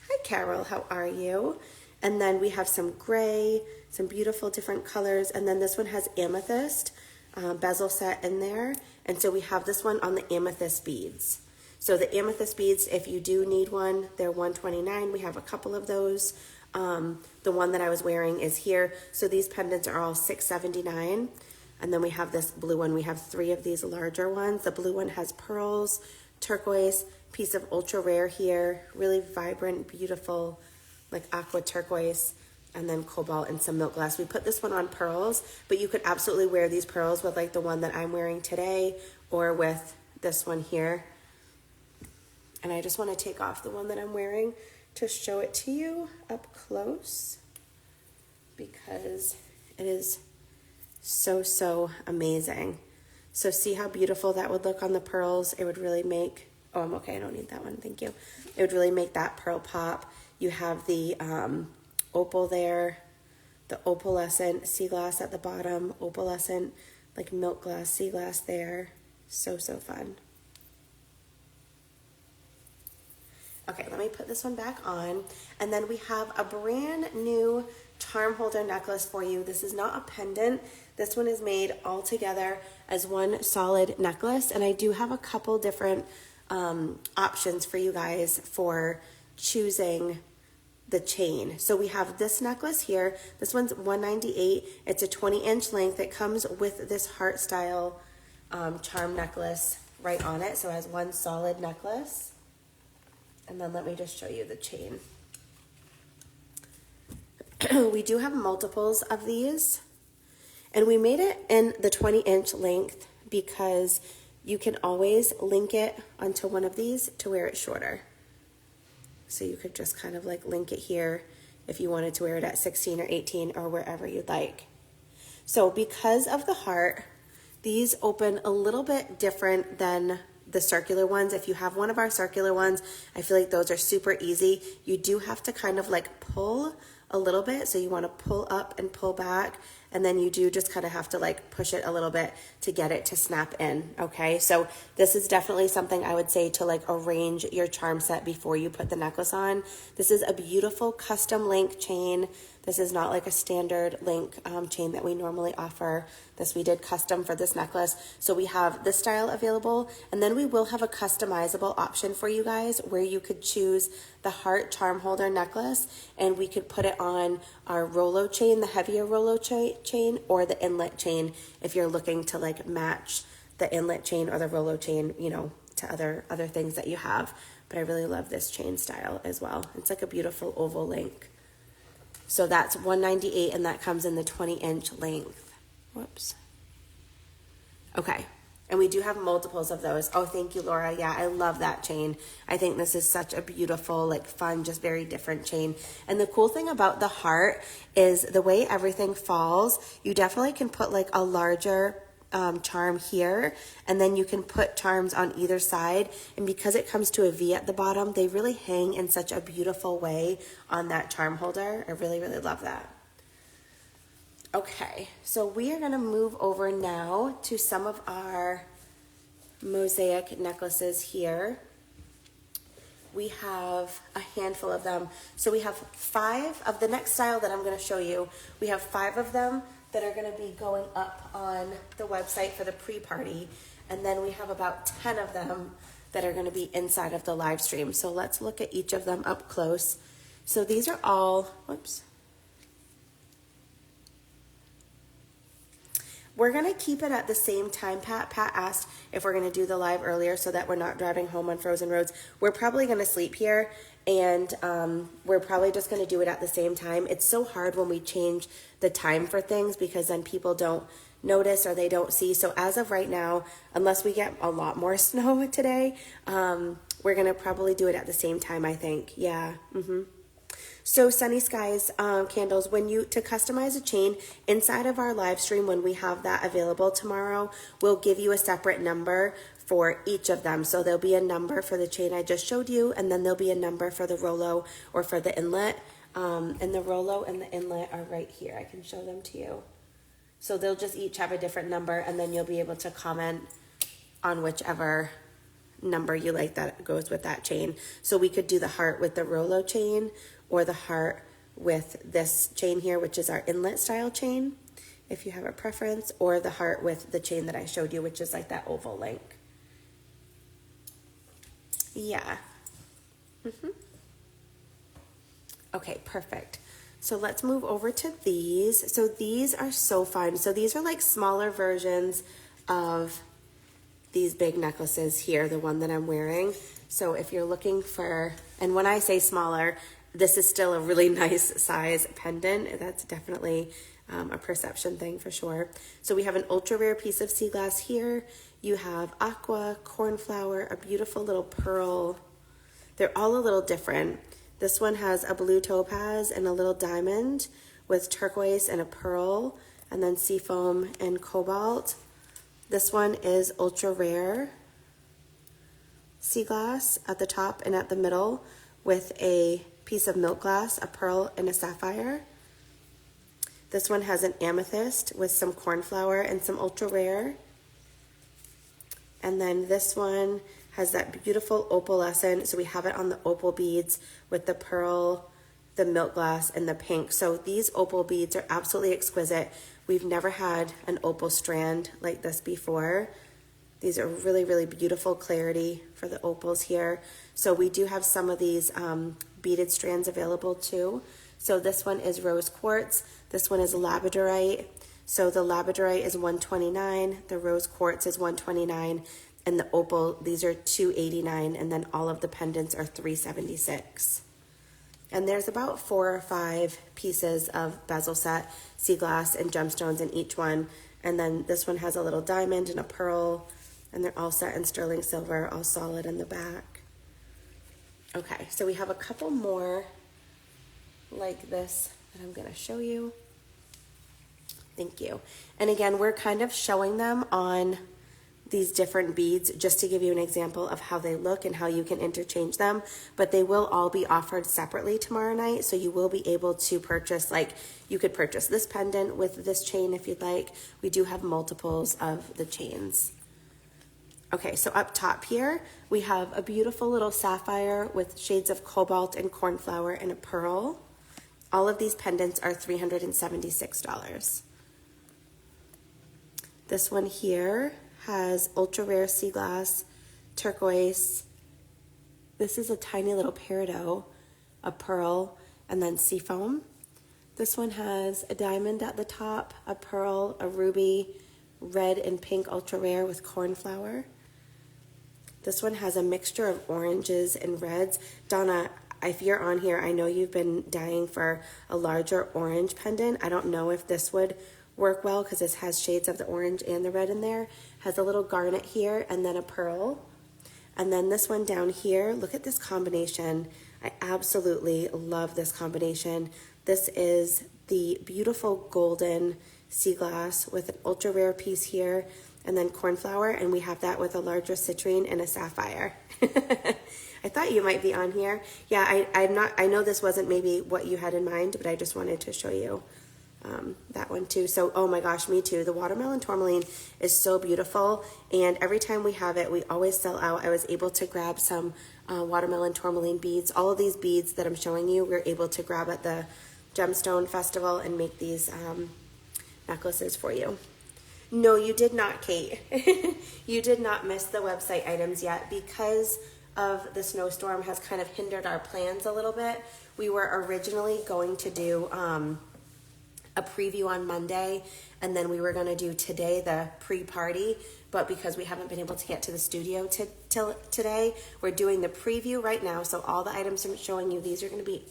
Hi, Carol. How are you? And then we have some gray, some beautiful different colors. And then this one has amethyst bezel set in there. And so we have this one on the amethyst beads. So the amethyst beads, if you do need one, they're $129. We have a couple of those. The one that I was wearing is here. So these pendants are all $6.79. And then we have this blue one. We have 3 of these larger ones. The blue one has pearls, turquoise, piece of ultra rare here, really vibrant, beautiful, like aqua turquoise, and then cobalt and some milk glass. We put this one on pearls, but you could absolutely wear these pearls with like the one that I'm wearing today or with this one here. And I just want to take off the one that I'm wearing to show it to you up close because it is so amazing. So see how beautiful that would look on the pearls. It would really make, oh, I'm okay, I don't need that one, thank you. It would really make that pearl pop. You have the opal there, the opalescent sea glass at the bottom, opalescent like milk glass, sea glass there. So fun. Okay, let me put this one back on. And then we have a brand new charm holder necklace for you. This is not a pendant. This one is made all together as one solid necklace. And I do have a couple different options for you guys for choosing the chain. So we have this necklace here. This one's $198. It's a 20-inch length. It comes with this heart style charm necklace right on it. So it has one solid necklace. And then let me just show you the chain. We do have multiples of these. And we made it in the 20-inch length because you can always link it onto one of these to wear it shorter. So you could just kind of like link it here if you wanted to wear it at 16 or 18 or wherever you'd like. So because of the heart, these open a little bit different than the circular ones. If you have one of our circular ones, I feel like those are super easy. You do have to kind of like pull a little bit. So you want to pull up and pull back. And then you do just kind of have to like push it a little bit to get it to snap in. Okay. So this is definitely something I would say to like arrange your charm set before you put the necklace on. This is a beautiful custom link chain. This is not like a standard link chain that we normally offer. This we did custom for this necklace. So we have this style available, and then we will have a customizable option for you guys where you could choose the heart charm holder necklace, and we could put it on our Rolo chain, the heavier Rolo chain, or the inlet chain if you're looking to like match the inlet chain or the Rolo chain, you know, to other things that you have. But I really love this chain style as well. It's like a beautiful oval link. So that's $198, and that comes in the 20-inch length. Whoops. Okay. And we do have multiples of those. Oh, thank you, Laura. Yeah, I love that chain. I think this is such a beautiful, like fun, just very different chain. And the cool thing about the heart is the way everything falls, you definitely can put like a larger charm here, and then you can put charms on either side. And because it comes to a V at the bottom, they really hang in such a beautiful way on that charm holder. I really love that. Okay, so we are going to move over now to some of our mosaic necklaces here. We have a handful of them. So we have 5 of the next style that I'm going to show you. We have 5 of them that are going to be going up on the website for the pre-party. And then we have about 10 of them that are going to be inside of the live stream. So let's look at each of them up close. So these are all, whoops. We're going to keep it at the same time, Pat. Pat asked if we're going to do the live earlier so that we're not driving home on frozen roads. We're probably going to sleep here, and we're probably just going to do it at the same time. It's so hard when we change the time for things because then people don't notice or they don't see. So as of right now, unless we get a lot more snow today, we're going to probably do it at the same time, I think. Yeah. So Sunny Skies candles, to customize a chain inside of our live stream, when we have that available tomorrow, we'll give you a separate number for each of them. So there'll be a number for the chain I just showed you, and then there'll be a number for the Rollo or for the inlet. And the Rollo and the inlet are right here. I can show them to you. So they'll just each have a different number, and then you'll be able to comment on whichever number you like that goes with that chain. So we could do the heart with the Rollo chain, or the heart with this chain here, which is our inlet style chain, if you have a preference, or the heart with the chain that I showed you, which is like that oval link. Yeah. Okay, perfect. So let's move over to these. So these are so fun. So these are like smaller versions of these big necklaces here, the one that I'm wearing. So if you're looking for, and when I say smaller, this is still a really nice size pendant. That's definitely a perception thing for sure. So we have an ultra rare piece of sea glass here. You have aqua, cornflower, a beautiful little pearl. They're all a little different. This one has a blue topaz and a little diamond with turquoise and a pearl, and then seafoam and cobalt. This one is ultra rare sea glass at the top and at the middle with a piece of milk glass, a pearl, and a sapphire. This one has an amethyst with some cornflower and some ultra rare. And then this one has that beautiful opalescent, so we have it on the opal beads with the pearl, the milk glass, and the pink. So these opal beads are absolutely exquisite. We've never had an opal strand like this before. These are really, really beautiful clarity for the opals here. So we do have some of these beaded strands available too. So this one is rose quartz. This one is labradorite. So the labradorite is $129, the rose quartz is $129, and the opal, these are $289, and then all of the pendants are $376. And there's about 4 or 5 pieces of bezel set, sea glass, and gemstones in each one. And then this one has a little diamond and a pearl, and they're all set in sterling silver, all solid in the back. Okay, so we have a couple more like this that I'm gonna show you. Thank you. And again, we're kind of showing them on these different beads just to give you an example of how they look and how you can interchange them, but they will all be offered separately tomorrow night. So you will be able to purchase, like you could purchase this pendant with this chain if you'd like. We do have multiples of the chains. Okay, so up top here, we have a beautiful little sapphire with shades of cobalt and cornflower and a pearl. All of these pendants are $376. This one here has ultra rare sea glass, turquoise. This is a tiny little peridot, a pearl, and then seafoam. This one has a diamond at the top, a pearl, a ruby, red and pink ultra rare with cornflower. This one has a mixture of oranges and reds. Donna, if you're on here, I know you've been dying for a larger orange pendant. I don't know if this would work well because this has shades of the orange and the red in there. Has a little garnet here and then a pearl. And then this one down here, look at this combination. I absolutely love this combination. This is the beautiful golden sea glass with an ultra rare piece here and then cornflower, and we have that with a larger citrine and a sapphire. I thought you might be on here. Yeah, I know this wasn't maybe what you had in mind, but I just wanted to show you that one too. So, oh my gosh, me too. The watermelon tourmaline is so beautiful, and every time we have it, we always sell out. I was able to grab some watermelon tourmaline beads. All of these beads that I'm showing you, we're able to grab at the Gemstone Festival and make these necklaces for you. No, you did not, Kate. You did not miss the website items yet because of the snowstorm has kind of hindered our plans a little bit. We were originally going to do a preview on Monday, and then we were going to do today the pre-party, but because we haven't been able to get to the studio till today, we're doing the preview right now. So all the items I'm showing you, these are going to be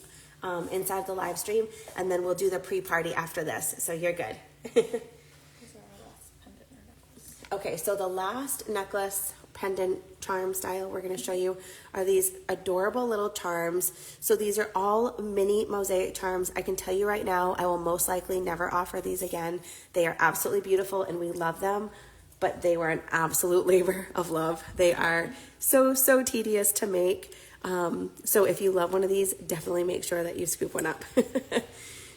inside the live stream, and then we'll do the pre-party after this. So you're good. Okay, so the last necklace, pendant, charm style we're going to show you are these adorable little charms. So these are all mini mosaic charms. I can tell you right now, I will most likely never offer these again. They are absolutely beautiful and we love them, but they were an absolute labor of love. They are so tedious to make. So if you love one of these, definitely make sure that you scoop one up.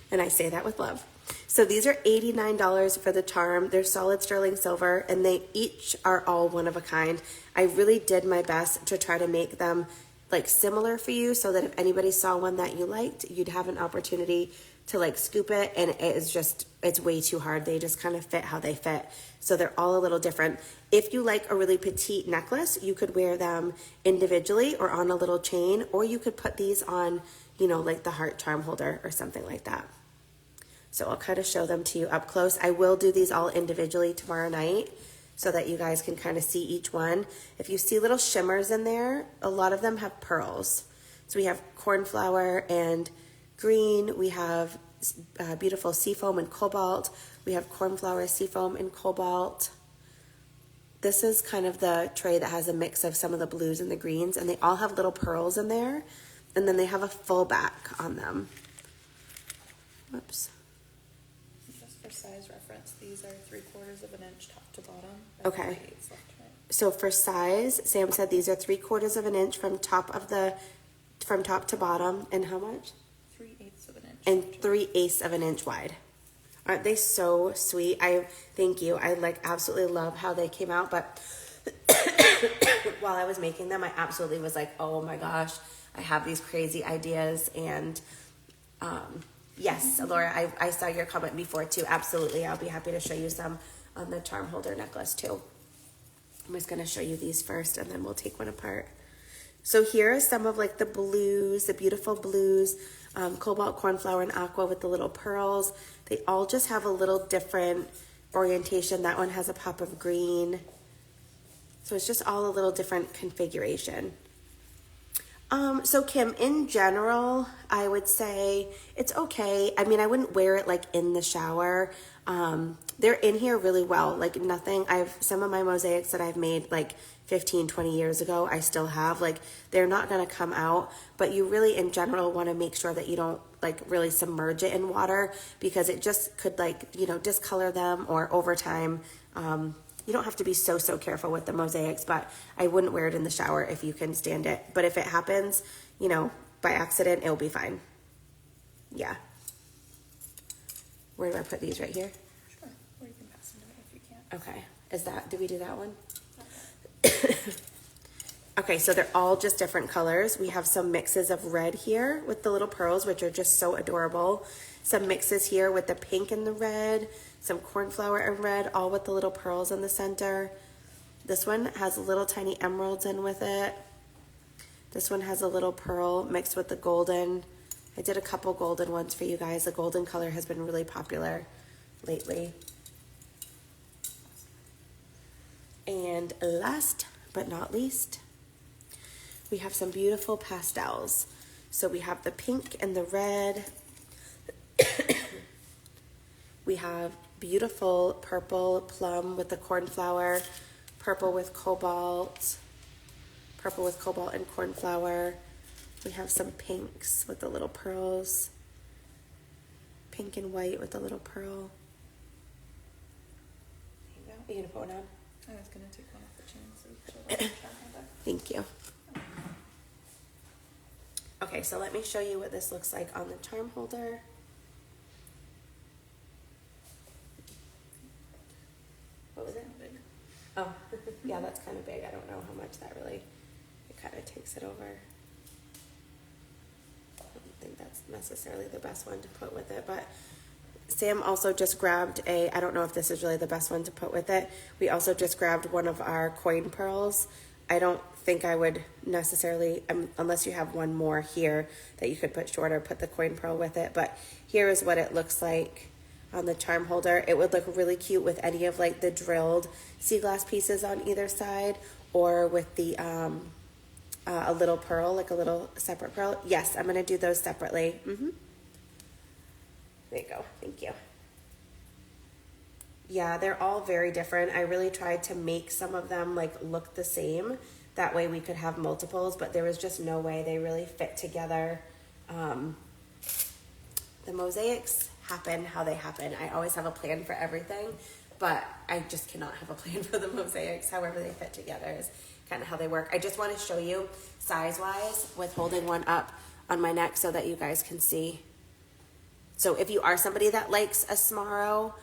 And I say that with love. So these are $89 for the charm. They're solid sterling silver, and they each are all one of a kind. I really did my best to try to make them like similar for you, so that if anybody saw one that you liked, you'd have an opportunity to like scoop it. And it's way too hard. They just kind of fit how they fit. So they're all a little different. If you like a really petite necklace, you could wear them individually or on a little chain, or you could put these on, you know, like the heart charm holder or something like that. So I'll kind of show them to you up close. I will do these all individually tomorrow night so that you guys can kind of see each one. If you see little shimmers in there, a lot of them have pearls. So we have cornflower and green. We have beautiful seafoam and cobalt. We have cornflower, seafoam, and cobalt. This is kind of the tray that has a mix of some of the blues and the greens, and they all have little pearls in there. And then they have a full back on them. Whoops. For size reference, these are 3/4 of an inch top to bottom. Okay. So for size, Sam said these are 3/4 of an inch from top to bottom, and how much? 3/8 of an inch. And 3/8 of an inch wide. Aren't they so sweet? Thank you. I like absolutely love how they came out, but while I was making them, I absolutely was like, oh my gosh, I have these crazy ideas. And yes, Laura, I saw your comment before too. Absolutely. I'll be happy to show you some on the charm holder necklace too. I'm just going to show you these first, and then we'll take one apart. So here are some of like the blues, the beautiful blues, cobalt, cornflower, and aqua with the little pearls. They all just have a little different orientation. That one has a pop of green. So it's just all a little different configuration. So Kim, in general, I would say it's okay. I mean, I wouldn't wear it like in the shower. They're in here really well. Like nothing, some of my mosaics that I've made like 15, 20 years ago, I still have, like, they're not going to come out, but you really in general want to make sure that you don't like really submerge it in water, because it just could like, you know, discolor them, or over time, you don't have to be so careful with the mosaics, but I wouldn't wear it in the shower if you can stand it. But if it happens, you know, by accident, it'll be fine. Yeah. Where do I put these? Right here? Sure. Or you can pass them to me if you can. Okay. Did we do that one? Okay, so they're all just different colors. We have some mixes of red here with the little pearls, which are just so adorable. Some mixes here with the pink and the red, some cornflower and red, all with the little pearls in the center. This one has little tiny emeralds in with it. This one has a little pearl mixed with the golden. I did a couple golden ones for you guys. The golden color has been really popular lately. And last but not least, we have some beautiful pastels. So we have the pink and the red. We have beautiful purple plum with the cornflower, purple with cobalt and cornflower. We have some pinks with the little pearls, pink and white with the little pearl. There you go. Are you gonna put one on? I was going to take one off the chain so you could show that charm holder. Thank you. Okay, so let me show you what this looks like on the charm holder. What was it? Big. Oh, yeah, that's kind of big. I don't know how much that really, it kind of takes it over. I don't think that's necessarily the best one to put with it, but Sam also just grabbed I don't know if this is really the best one to put with it. We also just grabbed one of our coin pearls. I don't think I would necessarily, unless you have one more here that you could put shorter, put the coin pearl with it. But here is what it looks like on the charm holder. It would look really cute with any of like the drilled sea glass pieces on either side, or with the a little pearl, like a little separate pearl. Yes, I'm gonna do those separately. There you go, thank you. Yeah, they're all very different. I really tried to make some of them like look the same. That way we could have multiples, but there was just no way they really fit together. The mosaics happen how they happen. I always have a plan for everything, but I just cannot have a plan for the mosaics. However they fit together is kind of how they work. I just want to show you size-wise with holding one up on my neck so that you guys can see. So if you are somebody that likes a smaller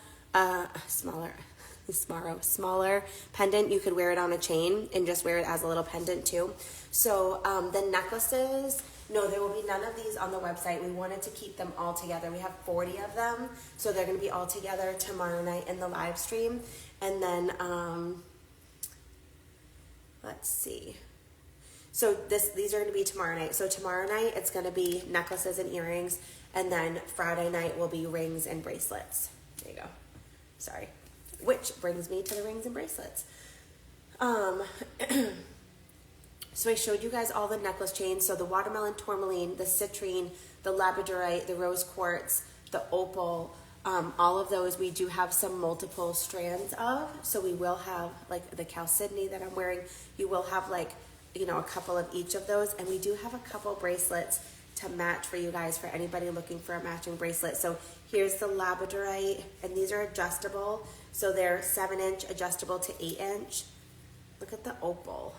pendant, you could wear it on a chain and just wear it as a little pendant too. So the necklaces, no, there will be none of these on the website. We wanted to keep them all together. We have 40 of them, so they're going to be all together tomorrow night in the live stream. And then let's see. So these are going to be tomorrow night. So tomorrow night it's going to be necklaces and earrings, and then Friday night will be rings and bracelets. There you go. Sorry. Which brings me to the rings and bracelets. So I showed you guys all the necklace chains. So the watermelon tourmaline, the citrine, the labradorite, the rose quartz, the opal, all of those we do have some multiple strands of. So we will have like the chalcedony that I'm wearing. You will have like, you know, a couple of each of those. And we do have a couple bracelets to match for you guys, for anybody looking for a matching bracelet. So here's the labradorite, and these are adjustable. So they're 7-inch adjustable to 8-inch. Look at the opal.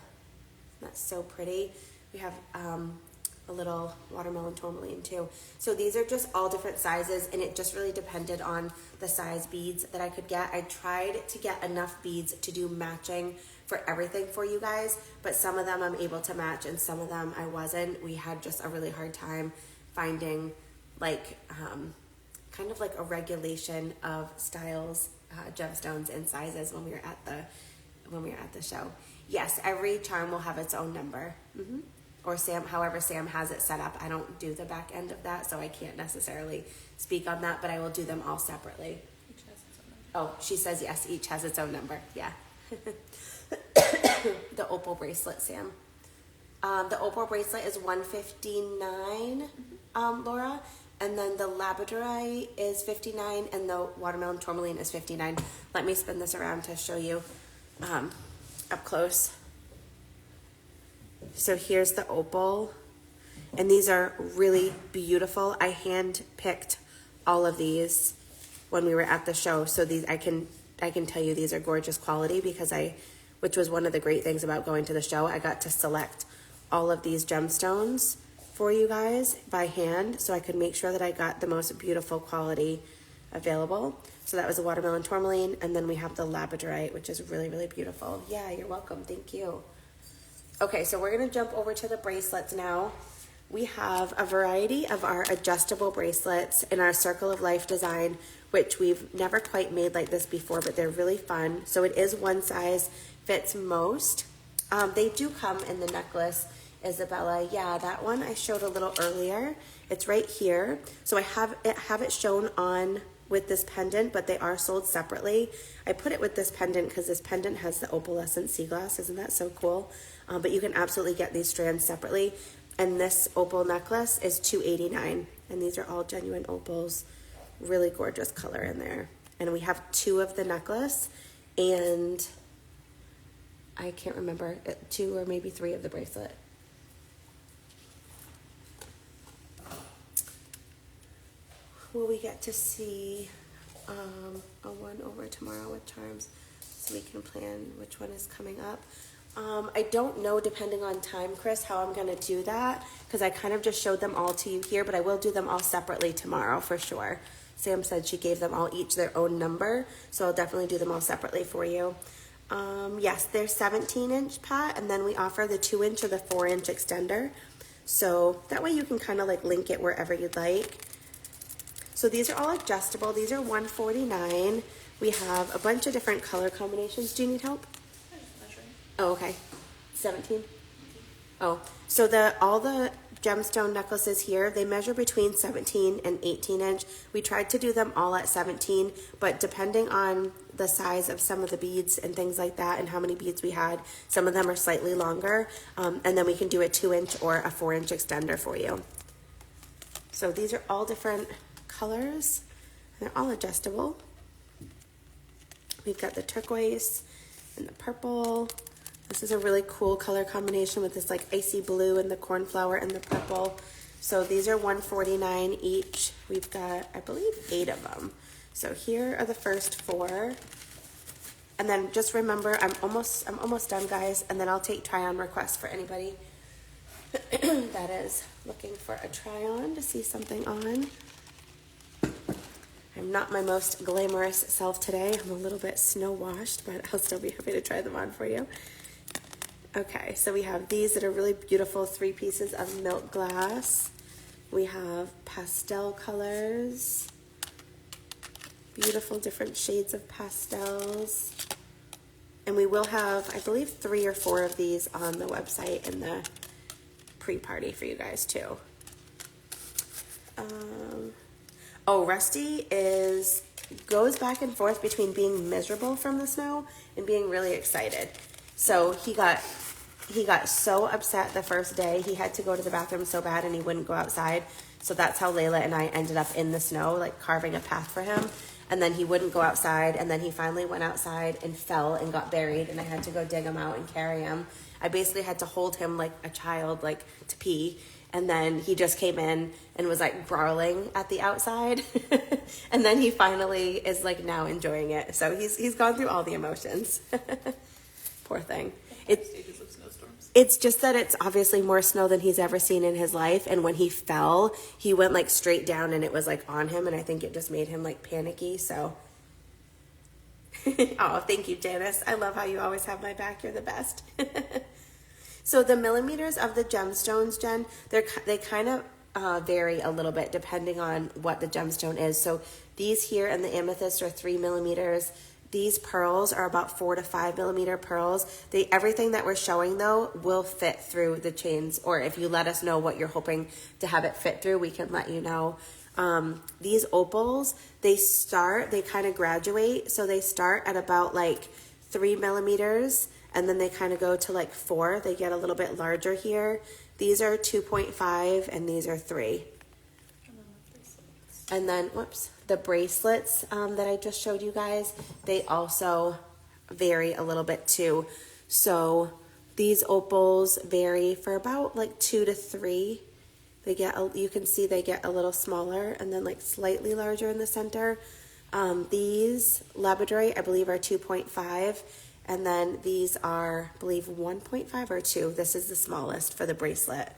That's so pretty. We have a little watermelon tourmaline too. So these are just all different sizes, and it just really depended on the size beads that I could get. I tried to get enough beads to do matching for everything for you guys, but some of them I'm able to match and some of them I wasn't. We had just a really hard time finding like kind of like a regulation of styles, gemstones and sizes when we were at the show. Yes, every charm will have its own number. Or however Sam has it set up. I don't do the back end of that, so I can't necessarily speak on that, but I will do them all separately. Each has its own number. Oh, she says yes, each has its own number. Yeah. The opal bracelet, Sam. The opal bracelet is $159, Laura. And then the labradorite is $59, and the watermelon tourmaline is $59. Let me spin this around to show you up close. So here's the opal, and these are really beautiful. I hand picked all of these when we were at the show, so these I can tell you these are gorgeous quality, because which was one of the great things about going to the show. I got to select all of these gemstones for you guys by hand, so I could make sure that I got the most beautiful quality available. So that was the watermelon tourmaline, and then we have the labradorite, which is really, really beautiful. Yeah, you're welcome. Thank you. Okay, so we're going to jump over to the bracelets now. We have a variety of our adjustable bracelets in our Circle of Life design, which we've never quite made like this before, but they're really fun. So it is one size fits most. They do come in the necklace, Isabella. Yeah, that one I showed a little earlier. It's right here. So I have it shown on with this pendant, but they are sold separately. I put it with this pendant because this pendant has the opalescent sea glass. Isn't that so cool? But you can absolutely get these strands separately. And this opal necklace is $289, and these are all genuine opals. Really gorgeous color in there. And we have 2 of the necklace, and I can't remember, 2 or maybe 3 of the bracelet. Will we get to see a one over tomorrow with charms, so we can plan which one is coming up? I don't know, depending on time, Chris, how I'm going to do that, because I kind of just showed them all to you here, but I will do them all separately tomorrow for sure. Sam said she gave them all each their own number, so I'll definitely do them all separately for you. Yes, they're 17-inch, Pat, and then we offer the 2-inch or the 4-inch extender, so that way you can kind of like link it wherever you'd like. So these are all adjustable. These are $149. We have a bunch of different color combinations. Do you need help? Oh, okay. 17? Oh, so all the gemstone necklaces here, they measure between 17 and 18 inch. We tried to do them all at 17, but depending on the size of some of the beads and things like that and how many beads we had, some of them are slightly longer, and then we can do a 2-inch or a 4-inch extender for you. So these are all different colors, and they're all adjustable. We've got the turquoise and the purple. This is a really cool color combination with this like icy blue and the cornflower and the purple. So these are $149 each. We've got, I believe, 8 of them. So here are the first 4. And then just remember, I'm almost done, guys, and then I'll take try-on requests for anybody that is looking for a try-on to see something on. I'm not my most glamorous self today. I'm a little bit snow-washed, but I'll still be happy to try them on for you. Okay, so we have these that are really beautiful 3 pieces of milk glass. We have pastel colors, beautiful different shades of pastels. And we will have, I believe, 3 or 4 of these on the website in the pre-party for you guys too. Rusty goes back and forth between being miserable from the snow and being really excited. So he got so upset the first day. He had to go to the bathroom so bad and he wouldn't go outside. So that's how Layla and I ended up in the snow, like carving a path for him. And then he wouldn't go outside. And then he finally went outside and fell and got buried. And I had to go dig him out and carry him. I basically had to hold him like a child, like to pee. And then he just came in and was like growling at the outside. And then he finally is like now enjoying it. So he's gone through all the emotions. Poor thing. It's just that it's obviously more snow than he's ever seen in his life. And when he fell, he went like straight down and it was like on him. And I think it just made him like panicky. So, oh, thank you, Janice. I love how you always have my back. You're the best. So the millimeters of the gemstones, Jen, they kind of vary a little bit depending on what the gemstone is. So these here and the amethyst are 3 millimeters. These pearls are about 4 to 5 millimeter pearls. Everything that we're showing though will fit through the chains, or if you let us know what you're hoping to have it fit through, we can let you know. These opals, they kind of graduate. So they start at about like 3 millimeters and then they kind of go to like 4. They get a little bit larger here. These are 2.5 and these are 3. And then, the bracelets that I just showed you guys, they also vary a little bit too. So these opals vary for about like 2 to 3. You can see they get a little smaller and then like slightly larger in the center. These labradorite, I believe, are 2.5. And then these are, I believe, 1.5 or 2. This is the smallest for the bracelet.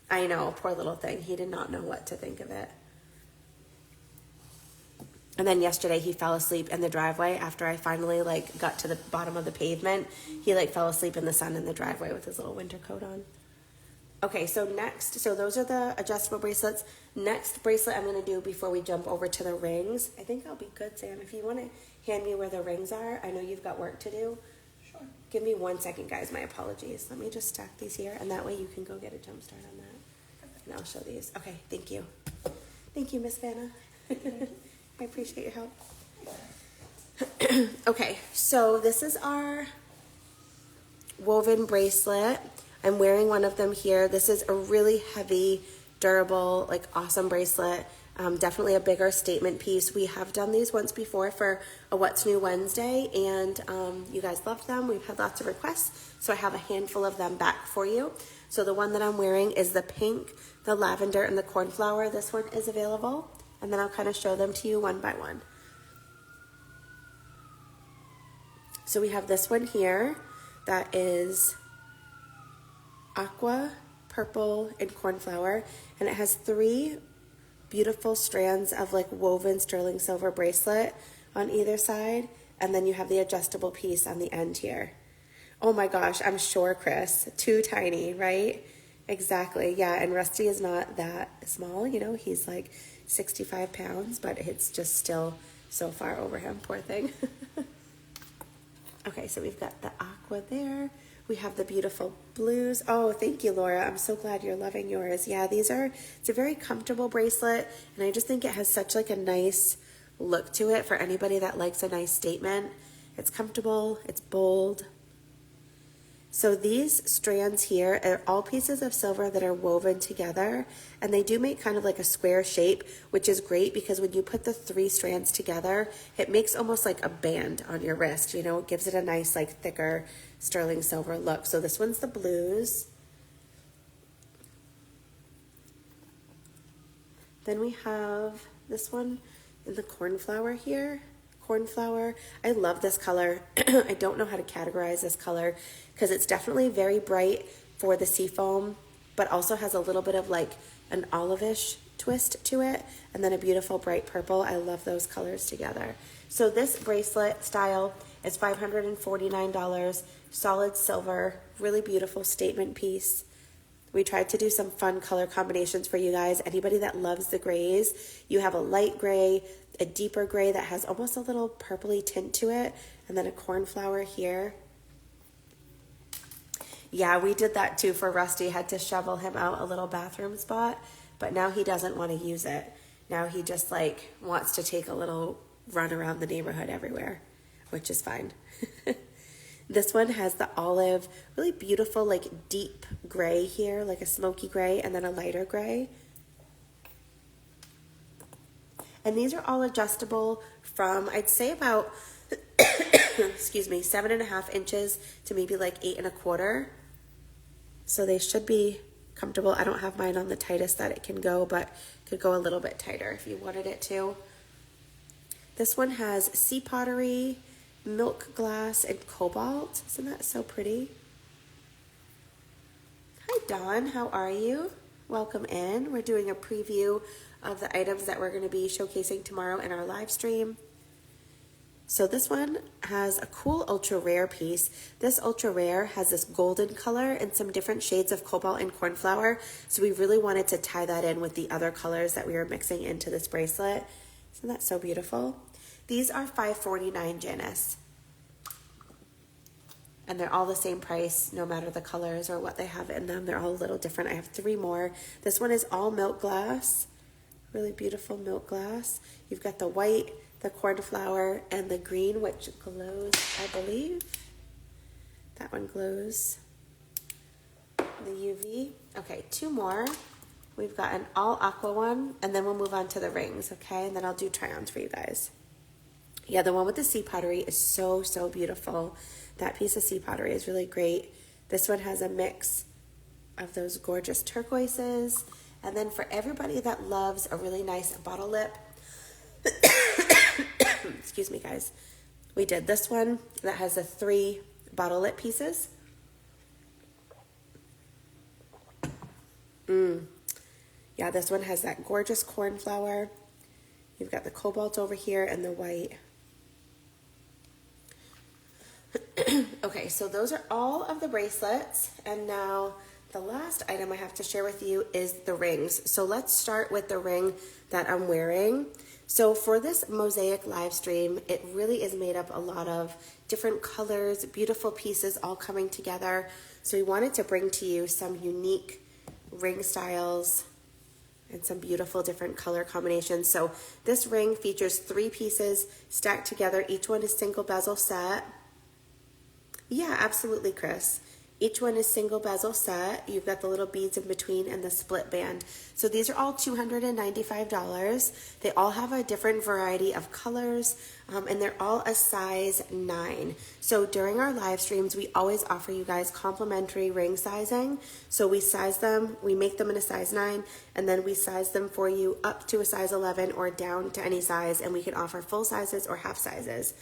I know, poor little thing. He did not know what to think of it. And then yesterday he fell asleep in the driveway after I finally like got to the bottom of the pavement. He like fell asleep in the sun in the driveway with his little winter coat on. Okay, so those are the adjustable bracelets. Next bracelet I'm going to do before we jump over to the rings. I think I'll be good, Sam. If you want to hand me where the rings are, I know you've got work to do. Sure. Give me 1 second, guys. My apologies. Let me just stack these here, and that way you can go get a jump start on that. Perfect. And I'll show these. Okay, thank you. Thank you, Miss Vanna. I appreciate your help. Okay, so this is our woven bracelet. I'm wearing one of them here. This is a really heavy, durable, like awesome bracelet. Definitely a bigger statement piece. We have done these once before for a What's New Wednesday, and you guys loved them. We've had lots of requests, so I have a handful of them back for you. So the one that I'm wearing is the pink, the lavender, and the cornflower. This one is available. And then I'll kind of show them to you one by one. So we have this one here that is aqua, purple, and cornflower. And it has 3 beautiful strands of like woven sterling silver bracelet on either side. And then you have the adjustable piece on the end here. Oh my gosh, I'm sure, Chris. Too tiny, right? Exactly, yeah. And Rusty is not that small, you know, he's like 65 pounds, but it's just still so far over him, poor thing. Okay, so we've got the aqua there. We have the beautiful blues. Oh, thank you, Laura. I'm so glad you're loving yours. Yeah, it's a very comfortable bracelet, and I just think it has such like a nice look to it for anybody that likes a nice statement. It's comfortable, it's bold. So these strands here are all pieces of silver that are woven together, and they do make kind of like a square shape, which is great because when you put the 3 strands together, it makes almost like a band on your wrist. You know, it gives it a nice like thicker sterling silver look. So this one's the blues. Then we have this one in the cornflower here. Cornflower. I love this color. I don't know how to categorize this color because it's definitely very bright for the seafoam, but also has a little bit of like an olive-ish twist to it, and then a beautiful bright purple. I love those colors together. So this bracelet style is $549, solid silver, really beautiful statement piece. We tried to do some fun color combinations for you guys. Anybody that loves the grays, you have a light gray, a deeper gray that has almost a little purpley tint to it, and then a cornflower here. Yeah, we did that too for Rusty. Had to shovel him out a little bathroom spot, but now he doesn't want to use it. Now he just like wants to take a little run around the neighborhood everywhere, which is fine. This one has the olive, really beautiful, like deep gray here, like a smoky gray, and then a lighter gray. And these are all adjustable from, I'd say about, excuse me, 7.5 inches to maybe like 8.25. So they should be comfortable. I don't have mine on the tightest that it can go, but it could go a little bit tighter if you wanted it to. This one has sea pottery, milk glass, and cobalt. Isn't that so pretty? Hi, Dawn. How are you? Welcome in. We're doing a preview of the items that we're going to be showcasing tomorrow in our live stream. So this one has a cool ultra rare piece. This ultra rare has this golden color and some different shades of cobalt and cornflower. So we really wanted to tie that in with the other colors that we were mixing into this bracelet. Isn't that so beautiful? These are $549, Janice. And they're all the same price, no matter the colors or what they have in them. They're all a little different. I have 3 more. This one is all milk glass. Really beautiful milk glass. You've got the white, the cornflower, and the green, which glows, I believe. That one glows. The UV. Okay, 2 more. We've got an all aqua one, and then we'll move on to the rings, okay? And then I'll do try-ons for you guys. Yeah, the one with the sea pottery is so, so beautiful. That piece of sea pottery is really great. This one has a mix of those gorgeous turquoises. And then for everybody that loves a really nice bottle lip, excuse me, guys, we did this one that has the 3 bottle lip pieces. Yeah, this one has that gorgeous cornflower. You've got the cobalt over here and the white. Okay, so those are all of the bracelets, and now the last item I have to share with you is the rings. So let's start with the ring that I'm wearing. So for this mosaic live stream, it really is made up a lot of different colors, beautiful pieces all coming together. So we wanted to bring to you some unique ring styles and some beautiful different color combinations. So this ring features 3 pieces stacked together. Each one is single bezel set. Yeah, absolutely, Chris. Each one is single bezel set. You've got the little beads in between and the split band. So these are all $295. They all have a different variety of colors, and they're all a size 9. So during our live streams, we always offer you guys complimentary ring sizing. So we size them, we make them in a size 9, and then we size them for you up to a size 11 or down to any size, and we can offer full sizes or half sizes.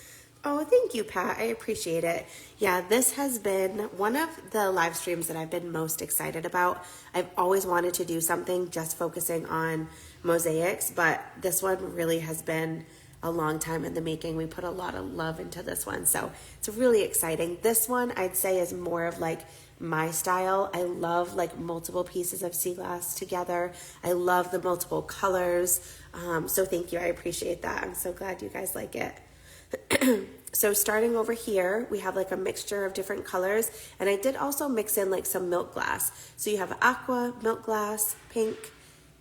Oh, thank you, Pat. I appreciate it. Yeah, this has been one of the live streams that I've been most excited about. I've always wanted to do something just focusing on mosaics, but this one really has been a long time in the making. We put a lot of love into this one, so it's really exciting. This one, I'd say, is more of like my style. I love like multiple pieces of sea glass together. I love the multiple colors. So thank you. I appreciate that. I'm so glad you guys like it. So starting over here, we have like a mixture of different colors, and I did also mix in like some milk glass. So you have aqua, milk glass, pink.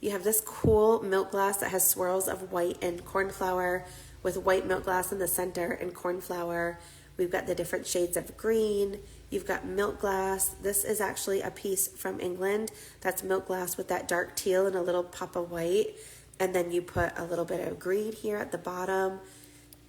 You have this cool milk glass that has swirls of white and cornflower with white milk glass in the center and cornflower. We've got the different shades of green. You've got milk glass. This is actually a piece from England. That's milk glass with that dark teal and a little pop of white. And then you put a little bit of green here at the bottom.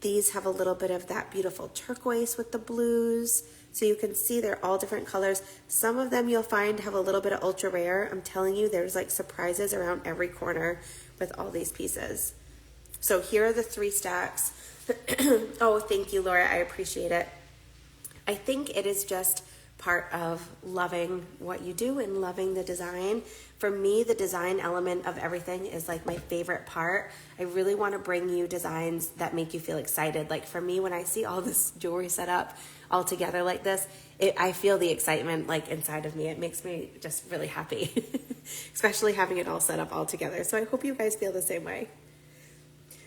These have a little bit of that beautiful turquoise with the blues. So you can see they're all different colors. Some of them you'll find have a little bit of ultra rare. I'm telling you, there's like surprises around every corner with all these pieces. So here are the 3 stacks. Oh, thank you, Laura. I appreciate it. I think it is just part of loving what you do and loving the design. For me, the design element of everything is like my favorite part. I really want to bring you designs that make you feel excited. Like for me, when I see all this jewelry set up all together like this, I feel the excitement like inside of me. It makes me just really happy, especially having it all set up all together. So I hope you guys feel the same way.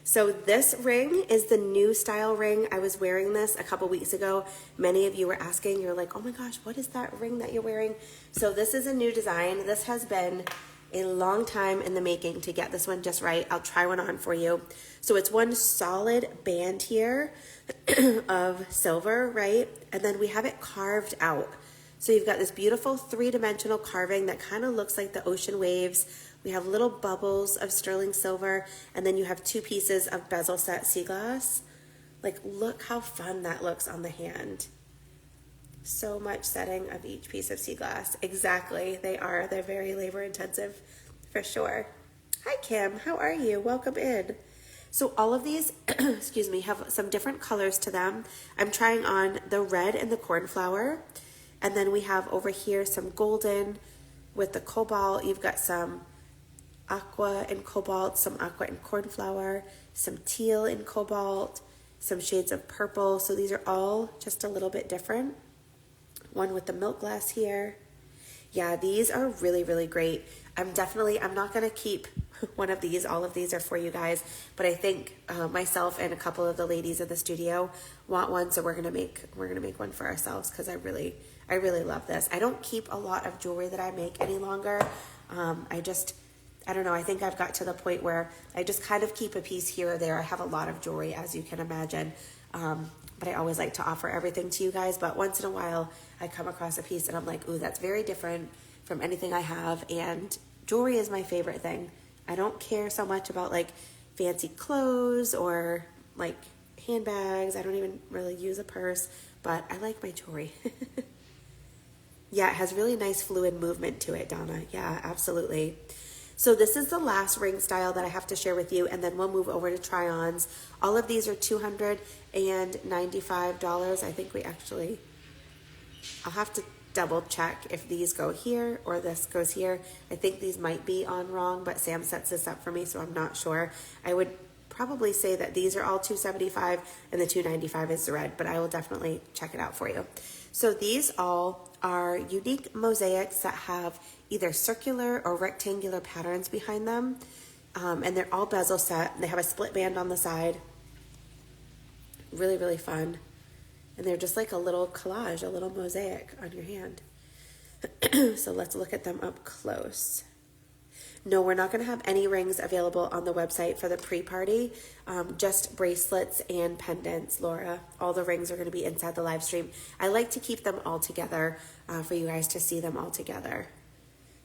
So this ring is the new style ring. I was wearing this a couple weeks ago. Many of you were asking, you're like, oh my gosh, what is that ring that you're wearing? So this is a new design. This has been a long time in the making to get this one just right. I'll try one on for you. So it's one solid band here of silver, right? And then we have it carved out. So you've got this beautiful 3-dimensional carving that kind of looks like the ocean waves. We have little bubbles of sterling silver, and then you have 2 pieces of bezel set sea glass. Like, look how fun that looks on the hand. So much setting of each piece of sea glass. Exactly, they are. They're very labor intensive for sure. Hi, Kim. How are you? Welcome in. So all of these, excuse me, have some different colors to them. I'm trying on the red and the cornflower. And then we have over here some golden with the cobalt. You've got some aqua and cobalt, some aqua and cornflower, some teal and cobalt, some shades of purple. So these are all just a little bit different. One with the milk glass here. Yeah, these are really, really great. I'm not going to keep one of these. All of these are for you guys, but I think myself and a couple of the ladies in the studio want one, so we're going to make one for ourselves because I really love this. I don't keep a lot of jewelry that I make any longer. I don't know, I think I've got to the point where I just kind of keep a piece here or there. I have a lot of jewelry, as you can imagine, but I always like to offer everything to you guys. But once in a while, I come across a piece and I'm like, ooh, that's very different from anything I have. And jewelry is my favorite thing. I don't care so much about like fancy clothes or like handbags. I don't even really use a purse, but I like my jewelry. Yeah, it has really nice fluid movement to it, Donna. Yeah, absolutely. So this is the last ring style that I have to share with you, and then we'll move over to try-ons. All of these are $295. I think I'll have to double check if these go here or this goes here. I think these might be on wrong, but Sam sets this up for me, so I'm not sure. I would probably say that these are all $275 and the $295 is the red, but I will definitely check it out for you. So these all are unique mosaics that have either circular or rectangular patterns behind them, and they're all bezel set. They have a split band on the side. Really, really fun. And they're just like a little collage, a little mosaic on your hand. So let's look at them up close. No, we're not going to have any rings available on the website for the pre-party, just bracelets and pendants, Laura. All the rings are going to be inside the live stream. I like to keep them all together for you guys to see them all together.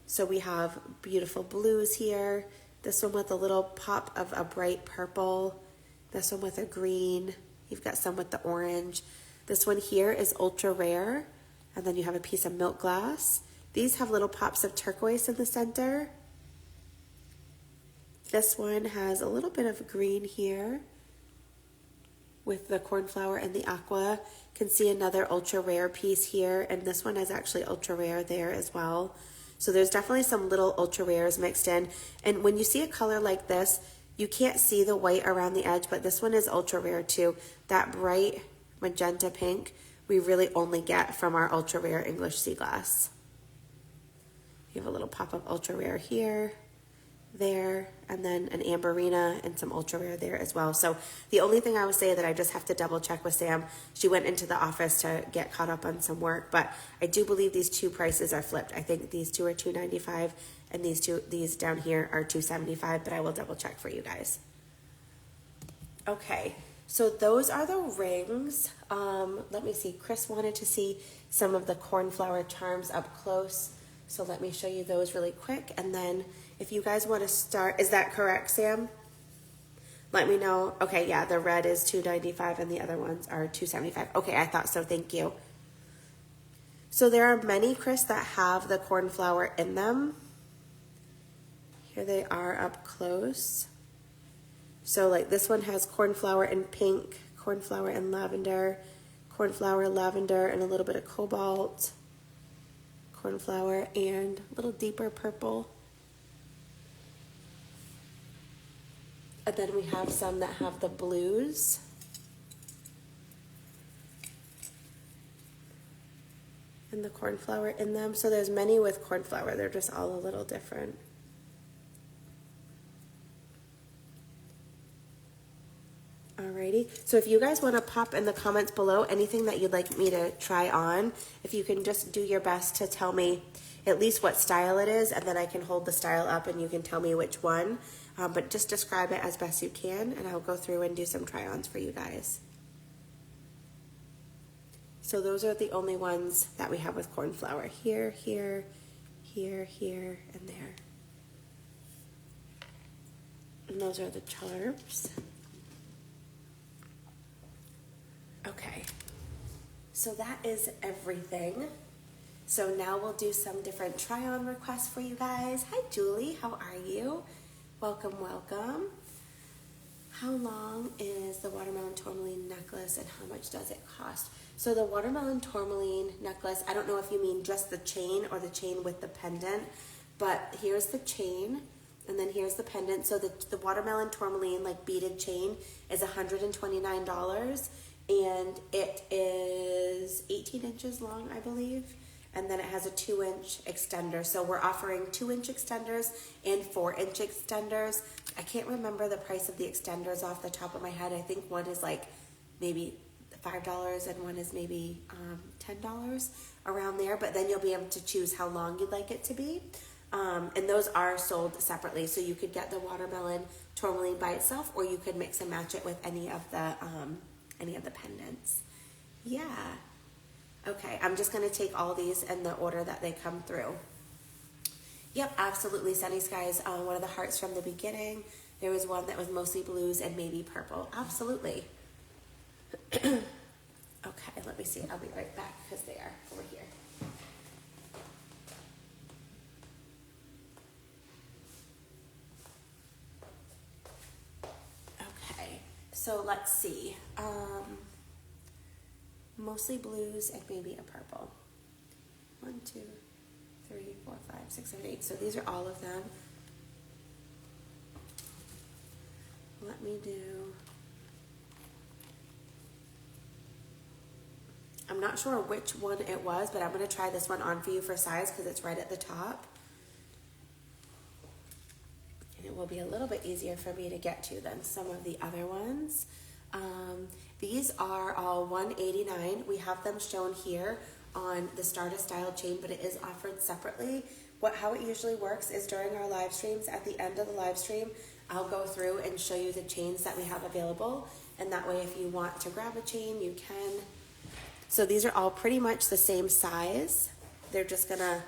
So we have beautiful blues here. This one with a little pop of a bright purple. This one with a green. You've got some with the orange. This one here is ultra rare. And then you have a piece of milk glass. These have little pops of turquoise in the center. This one has a little bit of green here with the cornflower and the aqua. You can see another ultra rare piece here, and this one is actually ultra rare there as well. So there's definitely some little ultra rares mixed in. And when you see a color like this, you can't see the white around the edge, but this one is ultra rare too. That bright magenta pink we really only get from our ultra rare English sea glass. You have a little pop of ultra rare here. there, and then an amberina and some ultra rare there as well. So the only thing I would say that I just have to double check with Sam, she went into the office to get caught up on some work, but I do believe these two prices are flipped. I think these two are $295 and these down here are $275, but I will double check for you guys. Okay, so those are the rings. Let me see, Chris wanted to see some of the cornflower charms up close, so let me show you those really quick. And then if you guys want to start, is that correct, Sam? Let me know. Okay, yeah, the red is $295 and the other ones are $275. Okay, I thought so, thank you. So there are many, Chris, that have the cornflower in them. Here they are up close. So like this one has cornflower in pink, cornflower in lavender, cornflower, lavender, and a little bit of cobalt, cornflower, and a little deeper purple. And then we have some that have the blues. And the cornflower in them. So there's many with cornflower. They're just all a little different. Alrighty, so if you guys want to pop in the comments below anything that you'd like me to try on, if you can just do your best to tell me at least what style it is, and then I can hold the style up and you can tell me which one, but just describe it as best you can, and I'll go through and do some try-ons for you guys. So those are the only ones that we have with cornflower. Here, here, here, here, and there. And those are the charms. Okay, so that is everything. So now we'll do some different try-on requests for you guys. Hi, Julie, how are you? Welcome, welcome. How long is the watermelon tourmaline necklace and how much does it cost? So the watermelon tourmaline necklace, I don't know if you mean just the chain or the chain with the pendant, but here's the chain and then here's the pendant. So the watermelon tourmaline like beaded chain is $129. And it is 18 inches long, I believe. And then it has a 2-inch extender. So we're offering 2-inch extenders and 4-inch extenders. I can't remember the price of the extenders off the top of my head. I think one is like maybe $5 and one is maybe $10 around there. But then you'll be able to choose how long you'd like it to be. And those are sold separately. So you could get the watermelon tourmaline by itself, or you could mix and match it with any of the pendants. Yeah. Okay, I'm just going to take all these in the order that they come through. Yep, absolutely. Sunny Skies, one of the hearts from the beginning. There was one that was mostly blues and maybe purple. Absolutely. Okay, let me see. I'll be right back because they are over here. So let's see, mostly blues and maybe a purple. 1, 2, 3, 4, 5, 6, 7, 8. So these are all of them. Let me do, I'm not sure which one it was, but I'm going to try this one on for you for size because it's right at the top. And it will be a little bit easier for me to get to than some of the other ones. These are all $189. We have them shown here on the Stardust Style chain, but it is offered separately. How it usually works is during our live streams, at the end of the live stream, I'll go through and show you the chains that we have available. And that way, if you want to grab a chain, you can. So these are all pretty much the same size. They're just gonna,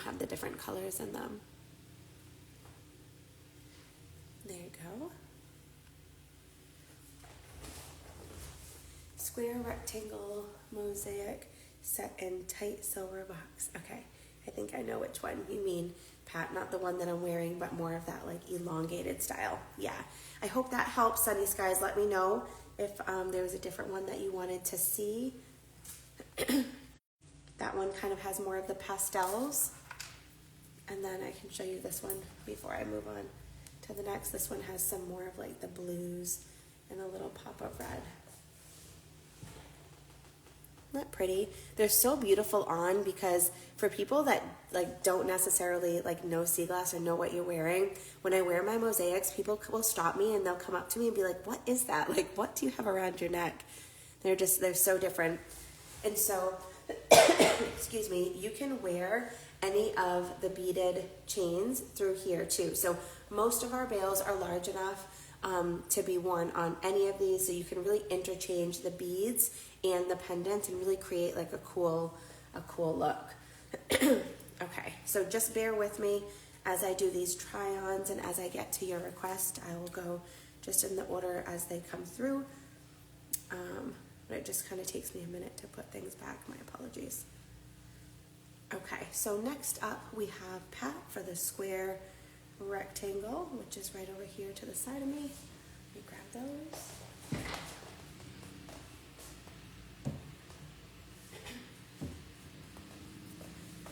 have the different colors in them. There you go. Square, rectangle, mosaic, set in tight silver box. Okay, I think I know which one you mean, Pat. Not the one that I'm wearing, but more of that like elongated style. Yeah, I hope that helps, Sunny Skies. Let me know if there was a different one that you wanted to see. That one kind of has more of the pastels. And then I can show you this one before I move on to the next. This one has some more of like the blues and a little pop of red. Isn't that pretty? They're so beautiful on, because for people that like don't necessarily like know sea glass or know what you're wearing, when I wear my mosaics, people will stop me and they'll come up to me and be like, what is that? Like, what do you have around your neck? They're so different. And so, excuse me, you can wear any of the beaded chains through here too. So most of our veils are large enough to be worn on any of these, so you can really interchange the beads and the pendants and really create like a cool look. Okay, so just bear with me as I do these try-ons, and as I get to your request, I will go just in the order as they come through. But it just kind of takes me a minute to put things back. My apologies. Okay, so next up we have Pat for the square rectangle, which is right over here to the side of me. Let me grab those.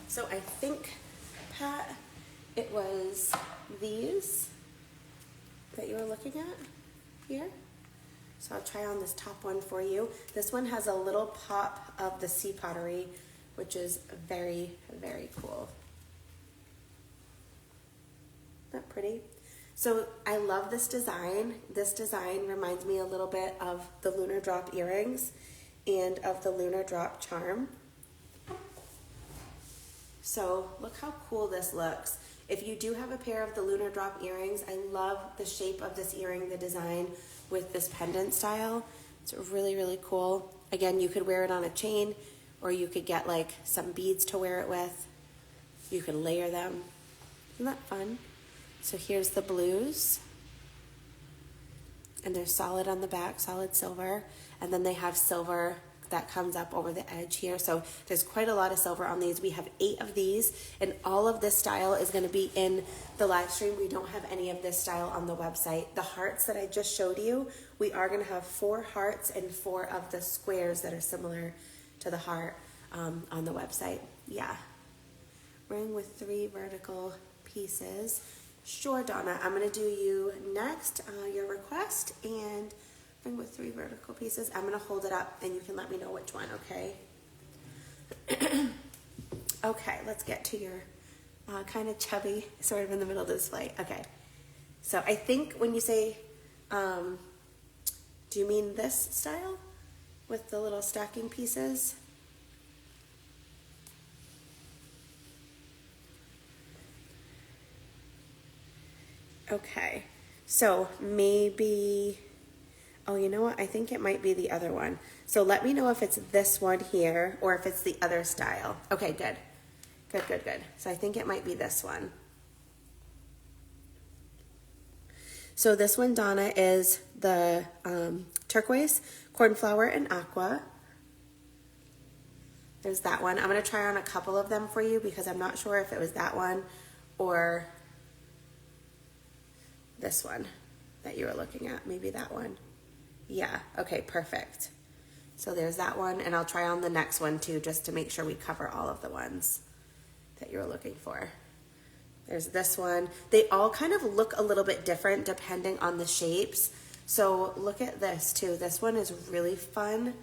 So I think, Pat, it was these that you were looking at here. So I'll try on this top one for you. This one has a little pop of the sea pottery, which is very, very cool. Isn't that pretty? So I love this design. This design reminds me a little bit of the lunar drop earrings and of the lunar drop charm. So look how cool this looks. If you do have a pair of the lunar drop earrings, I love the shape of this earring, the design with this pendant style. It's really, really cool. Again, you could wear it on a chain, or you could get like some beads to wear it with. You can layer them. Isn't that fun? So here's the blues. And they're solid on the back, solid silver. And then they have silver that comes up over the edge here. So there's quite a lot of silver on these. We have 8 of these, and all of this style is going to be in the live stream. We don't have any of this style on the website. The hearts that I just showed you, we are going to have 4 hearts and 4 of the squares that are similar to the heart on the website. Yeah. Ring with 3 vertical pieces. Sure, Donna, I'm going to do you next, your request, and ring with 3 vertical pieces. I'm going to hold it up and you can let me know which one, okay? Okay, let's get to your kind of chubby, sort of in the middle of the display. Okay, so I think when you say, do you mean this style with the little stacking pieces? Okay, so maybe, oh, you know what? I think it might be the other one. So let me know if it's this one here or if it's the other style. Okay, good. Good, good, good. So I think it might be this one. So this one, Donna, is the turquoise, cornflower, and aqua. There's that one. I'm going to try on a couple of them for you because I'm not sure if it was that one or this one that you were looking at. Maybe that one. Yeah, okay, perfect. So there's that one, and I'll try on the next one too, just to make sure we cover all of the ones that you're looking for. There's this one. They all kind of look a little bit different depending on the shapes. So look at this too. This one is really fun.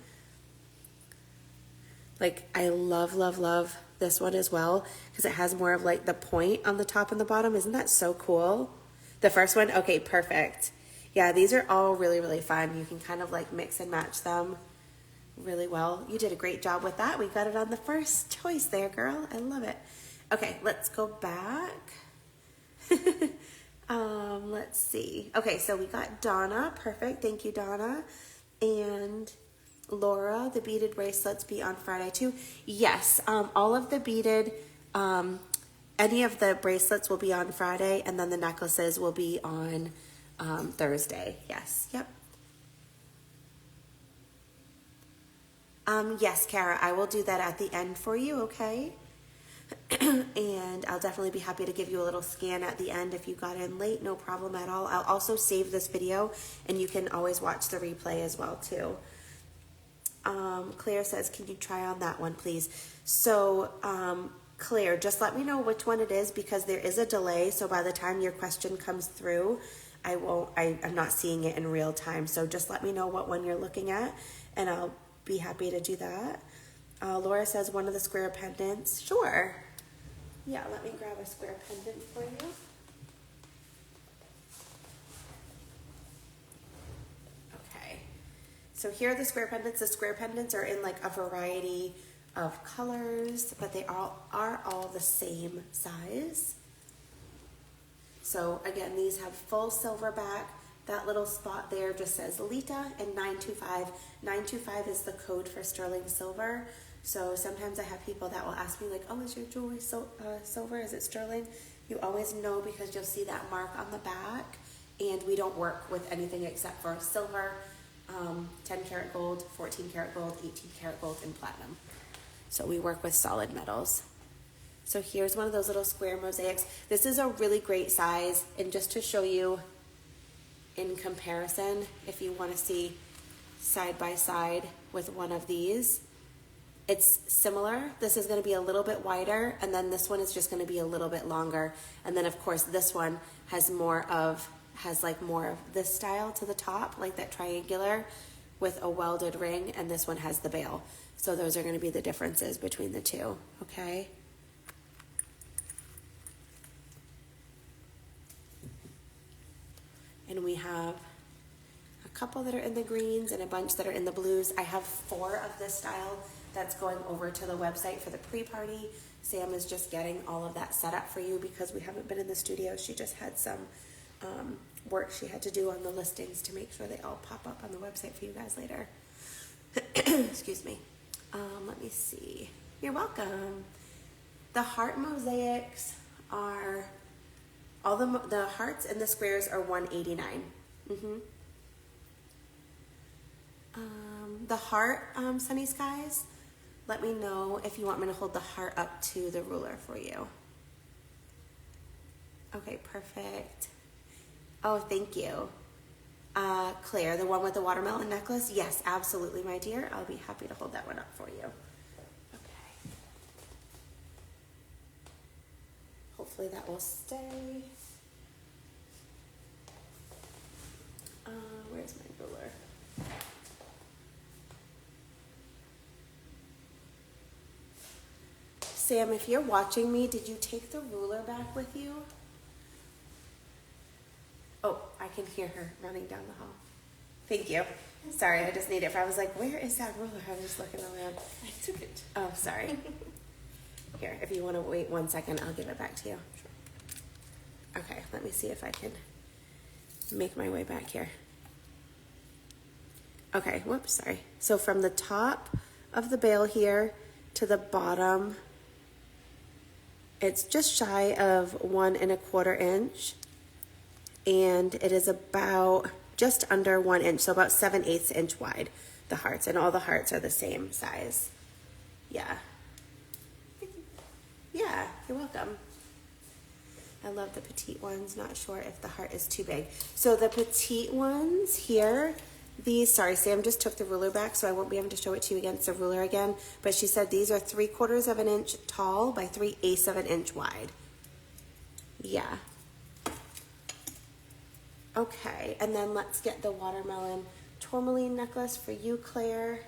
Like, I love, love, love this one as well because it has more of like the point on the top and the bottom. Isn't that so cool? The first one, okay, perfect. Yeah, these are all really, really fun. You can kind of like mix and match them really well. You did a great job with that. We got it on the first choice there, girl. I love it. Okay, let's go back. Let's see. Okay, so we got Donna. Perfect. Thank you, Donna. And Laura, the beaded bracelets be on Friday too. Yes, all of the beaded, any of the bracelets will be on Friday, and then the necklaces will be on Thursday. Yes, yep. Yes, Kara, I will do that at the end for you, okay? And I'll definitely be happy to give you a little scan at the end if you got in late, no problem at all. I'll also save this video, and you can always watch the replay as well, too. Claire says, can you try on that one, please? So, Claire, just let me know which one it is because there is a delay. So by the time your question comes through, I'm not seeing it in real time. So just let me know what one you're looking at and I'll be happy to do that. Laura says one of the square pendants. Sure. Yeah, let me grab a square pendant for you. Okay. So here are the square pendants. The square pendants are in like a variety of colors, but they are all the same size. So again, these have full silver back. That little spot there just says Lita and 925. 925 is the code for sterling silver. So sometimes I have people that will ask me like, oh, is your jewelry silver? Is it sterling? You always know because you'll see that mark on the back. And we don't work with anything except for silver, 10 karat gold, 14 karat gold, 18 karat gold, and platinum. So we work with solid metals. So here's one of those little square mosaics. This is a really great size. And just to show you in comparison, if you want to see side by side with one of these, it's similar. This is going to be a little bit wider, and then this one is just going to be a little bit longer. And then of course this one has more of this style to the top, like that triangular with a welded ring, and this one has the bail. So those are going to be the differences between the two, okay? And we have a couple that are in the greens and a bunch that are in the blues. I have 4 of this style that's going over to the website for the pre-party. Sam is just getting all of that set up for you because we haven't been in the studio. She just had some work she had to do on the listings to make sure they all pop up on the website for you guys later. Excuse me. Let me see. You're welcome. The heart mosaics are, all the hearts and the squares are $189. The heart, Sunny Skies, let me know if you want me to hold the heart up to the ruler for you. Okay, perfect. Oh, thank you. Claire, the one with the watermelon necklace? Yes, absolutely, my dear. I'll be happy to hold that one up for you. Okay. Hopefully that will stay. Where's my ruler? Sam, if you're watching me, did you take the ruler back with you? Oh, I can hear her running down the hall. Thank you. Sorry, I just need it. I was like, where is that ruler? I was just looking around. I took it. Oh, sorry. Here, if you want to wait 1 second, I'll give it back to you. Sure. Okay, let me see if I can make my way back here. Okay, whoops, sorry. So from the top of the bail here to the bottom, it's just shy of 1 1/4 inch. And it is about just under 1 inch, so about 7/8 inch wide, the hearts, and all the hearts are the same size. Yeah. Yeah, you're welcome. I love the petite ones, not sure if the heart is too big. So the petite ones here, these, sorry, Sam just took the ruler back, so I won't be able to show it to you against the ruler again, but she said these are 3/4 of an inch tall by 3/8 of an inch wide. Yeah. Okay, and then let's get the watermelon tourmaline necklace for you, Claire.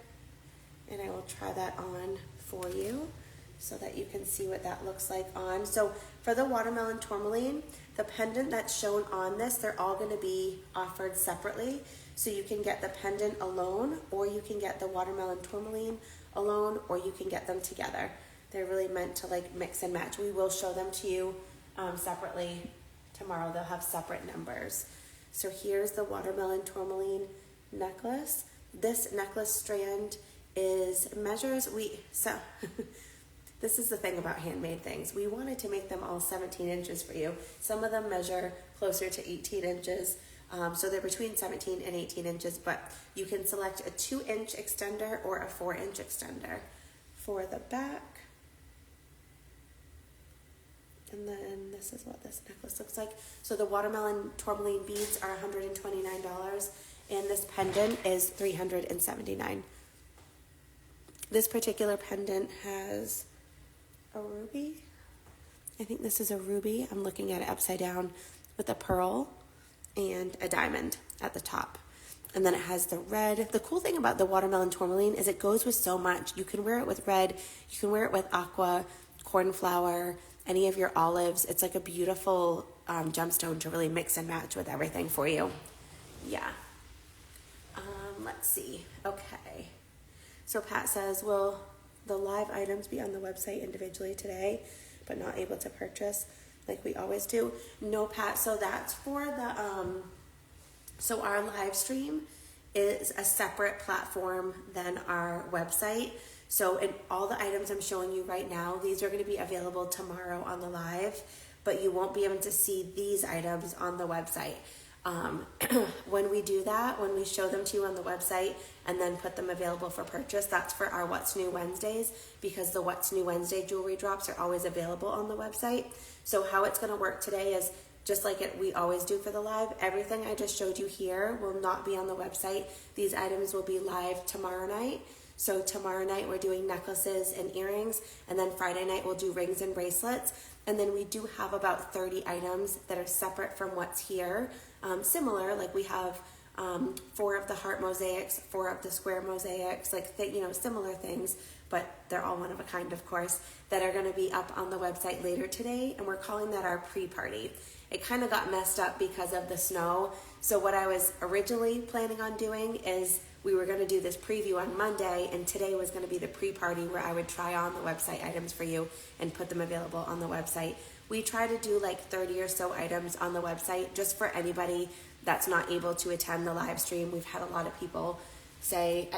And I will try that on for you so that you can see what that looks like on. So for the watermelon tourmaline, the pendant that's shown on this, they're all going to be offered separately. So you can get the pendant alone, or you can get the watermelon tourmaline alone, or you can get them together. They're really meant to like mix and match. We will show them to you separately tomorrow. They'll have separate numbers. So here's the watermelon tourmaline necklace. This necklace strand is so this is the thing about handmade things. We wanted to make them all 17 inches for you. Some of them measure closer to 18 inches. So they're between 17 and 18 inches, but you can select a 2-inch extender or a 4-inch extender for the back. And then this is what this necklace looks like. So the watermelon tourmaline beads are $129, and this pendant is $379. This particular pendant has a ruby. I think this is a ruby. I'm looking at it upside down with a pearl and a diamond at the top. And then it has the red. The cool thing about the watermelon tourmaline is it goes with so much. You can wear it with red, you can wear it with aqua, cornflower, any of your olives. It's like a beautiful gemstone to really mix and match with everything for you. Yeah. Let's see. Okay. So Pat says, will the live items be on the website individually today, but not able to purchase like we always do? No, Pat. So that's for the, so our live stream is a separate platform than our website. So in all the items I'm showing you right now, these are going to be available tomorrow on the live, but you won't be able to see these items on the website. When we do that, when we show them to you on the website and then put them available for purchase, that's for our What's New Wednesdays, because the What's New Wednesday jewelry drops are always available on the website. So how it's going to work today is just like we always do for the live. Everything I just showed you here will not be on the website. These items will be live tomorrow night. So tomorrow night we're doing necklaces and earrings, and then Friday night we'll do rings and bracelets. And then we do have about 30 items that are separate from what's here. Similar, like we have 4 of the heart mosaics, 4 of the square mosaics, like similar things, but they're all one of a kind, of course, that are going to be up on the website later today, and we're calling that our pre-party. It kind of got messed up because of the snow. So what I was originally planning on doing is we were going to do this preview on Monday, and today was going to be the pre-party where I would try on the website items for you and put them available on the website. We try to do like 30 or so items on the website just for anybody that's not able to attend the live stream. We've had a lot of people say,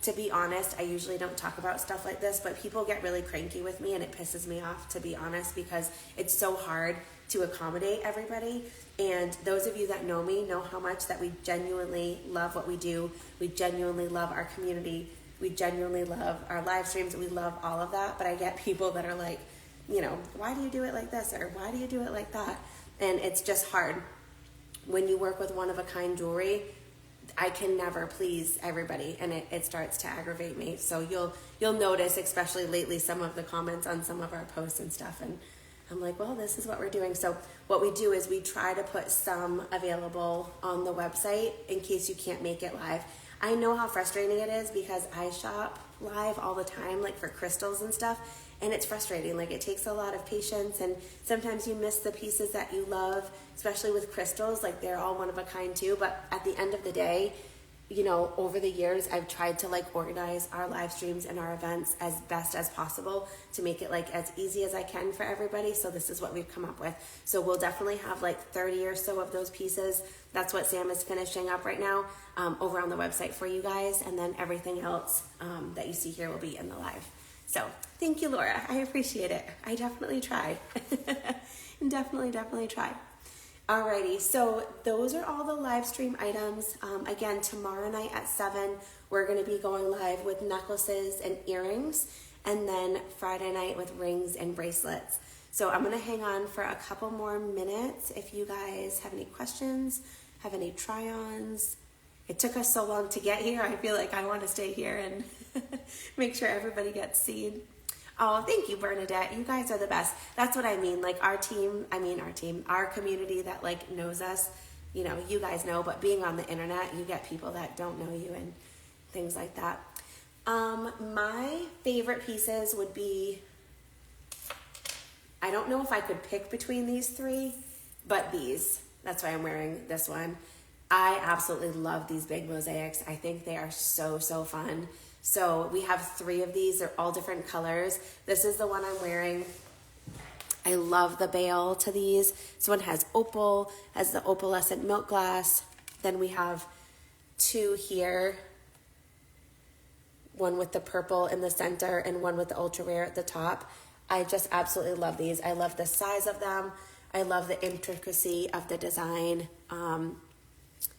to be honest, I usually don't talk about stuff like this, but people get really cranky with me and it pisses me off, to be honest, because it's so hard to accommodate everybody. And those of you that know me know how much that we genuinely love what we do. We genuinely love our community. We genuinely love our live streams. We love all of that. But I get people that are like, why do you do it like this? Or why do you do it like that? And it's just hard. When you work with one-of-a-kind jewelry, I can never please everybody, and it starts to aggravate me. So you'll notice, especially lately, some of the comments on some of our posts and stuff, and I'm like, well, this is what we're doing. So what we do is we try to put some available on the website in case you can't make it live. I know how frustrating it is because I shop live all the time, like for crystals and stuff, and it's frustrating. Like it takes a lot of patience, and sometimes you miss the pieces that you love, especially with crystals. Like they're all one of a kind too, but at the end of the day, over the years, I've tried to like organize our live streams and our events as best as possible to make it like as easy as I can for everybody. So this is what we've come up with. So we'll definitely have like 30 or so of those pieces. That's what Sam is finishing up right now over on the website for you guys. And then everything else that you see here will be in the live. So thank you, Laura. I appreciate it. I definitely try. Definitely try. Alrighty, so those are all the live stream items. Again, tomorrow night at 7, we're going to be going live with necklaces and earrings, and then Friday night with rings and bracelets. So I'm going to hang on for a couple more minutes. If you guys have any questions, have any try-ons. It took us so long to get here. I feel like I want to stay here and make sure everybody gets seen. Oh, thank you, Bernadette. You guys are the best. That's what I mean. Like our community that like knows us, you guys know, but being on the internet, you get people that don't know you and things like that. My favorite pieces would be, I don't know if I could pick between these 3, but these. That's why I'm wearing this one. I absolutely love these big mosaics. I think they are so, so fun. So we have 3 of these. They're all different colors. This is the one I'm wearing. I love the bail to these. This one has opal, has the opalescent milk glass. Then we have 2 here. One with the purple in the center and one with the ultra rare at the top. I just absolutely love these. I love the size of them. I love the intricacy of the design.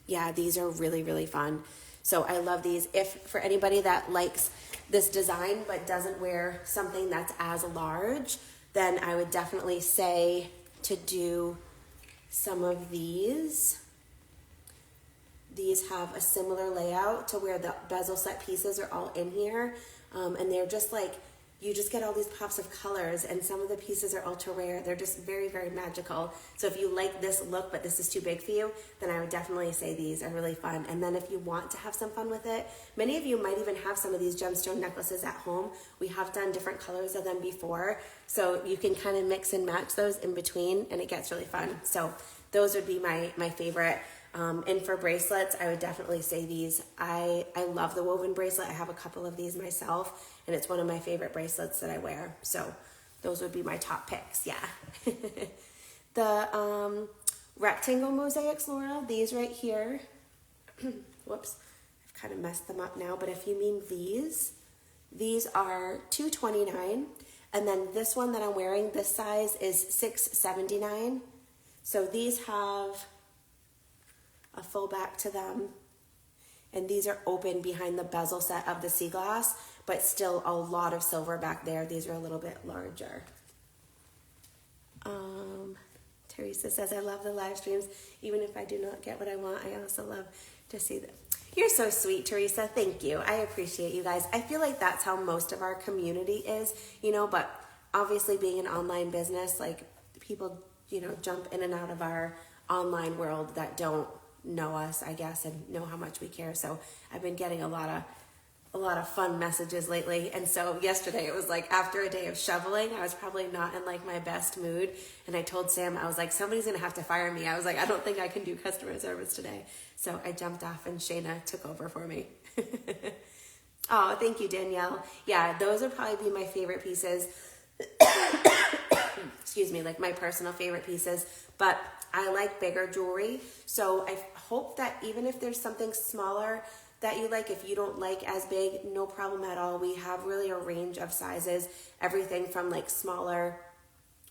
Yeah, these are really, really fun. So I love these. If for anybody that likes this design but doesn't wear something that's as large, then I would definitely say to do some of these. These have a similar layout to where the bezel set pieces are all in here. And they're just like you just get all these pops of colors, and some of the pieces are ultra rare. They're just very, very magical. So if you like this look, but this is too big for you, then I would definitely say these are really fun. And then if you want to have some fun with it, many of you might even have some of these gemstone necklaces at home. We have done different colors of them before, so you can kind of mix and match those in between, and it gets really fun. So those would be my favorite. And for bracelets, I would definitely say these. I love the woven bracelet. I have a couple of these myself, and it's one of my favorite bracelets that I wear. So those would be my top picks, yeah. The rectangle mosaics, Laura, these right here. Whoops, I've kind of messed them up now, but if you mean these are $2.29. And then this one that I'm wearing, this size is $6.79. So these have a full back to them, and these are open behind the bezel set of the sea glass, but still a lot of silver back there. These are a little bit larger. Teresa says, I love the live streams. Even if I do not get what I want, I also love to see them. You're so sweet, Teresa. Thank you. I appreciate you guys. I feel like that's how most of our community is, you know, but obviously being an online business, like people, you know, jump in and out of our online world that don't know us, I guess, and know how much we care. So I've been getting a lot of fun messages lately. And so yesterday it was like after a day of shoveling, I was probably not in like my best mood, and I told Sam, I was like, somebody's gonna have to fire me. I was like, I don't think I can do customer service today. So I jumped off and Shayna took over for me. Oh, thank you, Danielle. Yeah, those would probably be my favorite pieces. Excuse me, like my personal favorite pieces, but I like bigger jewelry. So I hope that even if there's something smaller that you like, if you don't like as big, no problem at all. We have really a range of sizes, everything from like smaller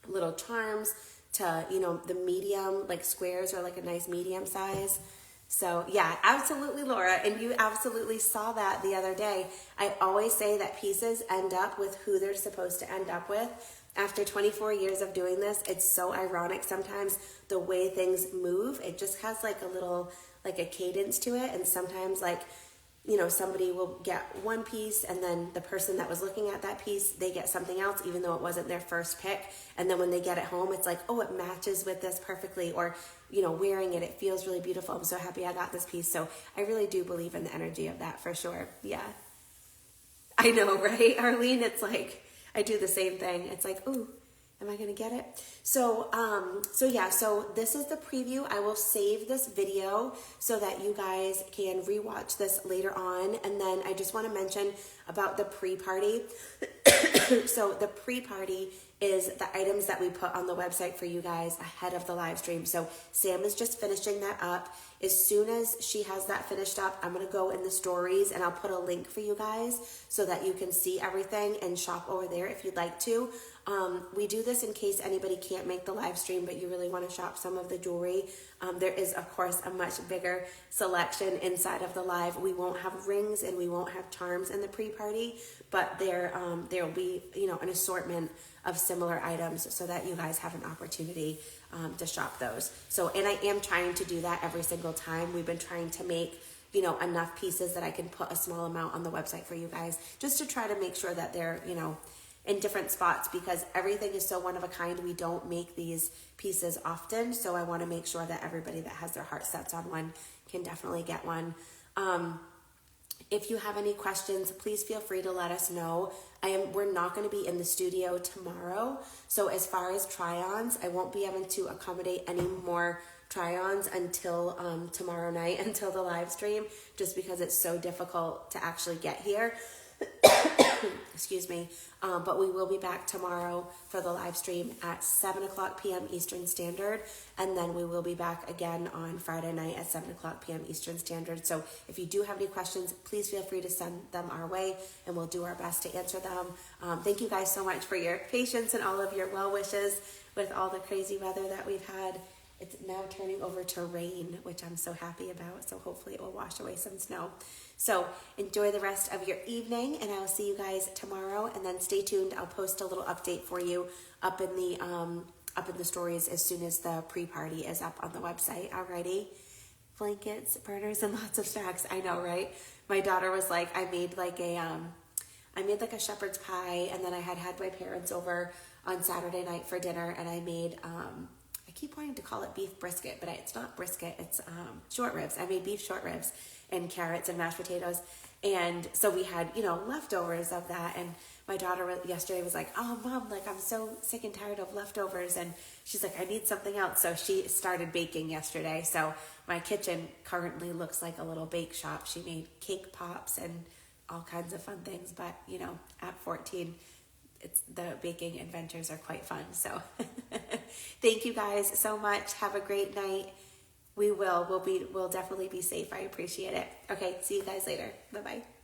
little charms to, you know, the medium, like squares are like a nice medium size. So yeah, absolutely, Laura. And you absolutely saw that the other day. I always say that pieces end up with who they're supposed to end up with. After 24 years of doing this, it's so ironic sometimes the way things move. It just has like a little, like a cadence to it. And sometimes like, you know, somebody will get one piece and then the person that was looking at that piece, they get something else even though it wasn't their first pick. And then when they get it home, it's like, oh, it matches with this perfectly. Or, you know, wearing it, it feels really beautiful. I'm so happy I got this piece. So I really do believe in the energy of that for sure. Yeah. I know, right, Arlene? It's like, I do the same thing. It's like, ooh, am I gonna get it? So this is the preview. I will save this video so that you guys can rewatch this later on. And then I just want to mention about the pre-party. So the pre-party is the items that we put on the website for you guys ahead of the live stream. So Sam is just finishing that up. As soon as she has that finished up, I'm going to go in the stories and I'll put a link for you guys so that you can see everything and shop over there if you'd like to. We do this in case anybody can't make the live stream, but you really want to shop some of the jewelry. There is, of course, a much bigger selection inside of the live. We won't have rings and we won't have charms in the pre-party, but there will be, you know, an assortment of similar items so that you guys have an opportunity to shop those. So, and I am trying to do that every single time. We've been trying to make, you know, enough pieces that I can put a small amount on the website for you guys, just to try to make sure that they're, you know, in different spots, because everything is so one of a kind. We don't make these pieces often, so I want to make sure that everybody that has their heart sets on one can definitely get one. If you have any questions, please feel free to let us know. We're not going to be in the studio tomorrow, so as far as try-ons, I won't be able to accommodate any more try-ons until tomorrow night, until the live stream, just because it's so difficult to actually get here. Excuse me. But we will be back tomorrow for the live stream at 7 o'clock p.m. Eastern Standard. And then we will be back again on Friday night at 7 o'clock p.m. Eastern Standard. So if you do have any questions, please feel free to send them our way and we'll do our best to answer them. Thank you guys so much for your patience and all of your well wishes with all the crazy weather that we've had. It's now turning over to rain, which I'm so happy about. So hopefully it will wash away some snow. So enjoy the rest of your evening, and I will see you guys tomorrow. And then stay tuned. I'll post a little update for you up in the stories as soon as the pre-party is up on the website. Alrighty, blankets, burners, and lots of snacks. I know, right? My daughter was like, I made like a I made like a shepherd's pie, and then I had my parents over on Saturday night for dinner, and I made, I keep wanting to call it beef brisket, but it's not brisket, it's short ribs. I made beef short ribs and carrots and mashed potatoes. And so we had, leftovers of that. And my daughter yesterday was like, oh, Mom, like I'm so sick and tired of leftovers. And she's like, I need something else. So she started baking yesterday. So my kitchen currently looks like a little bake shop. She made cake pops and all kinds of fun things. But, at 14, the baking adventures are quite fun. So thank you guys so much. Have a great night. We'll definitely be safe. I appreciate it. Okay, see you guys later. Bye-bye.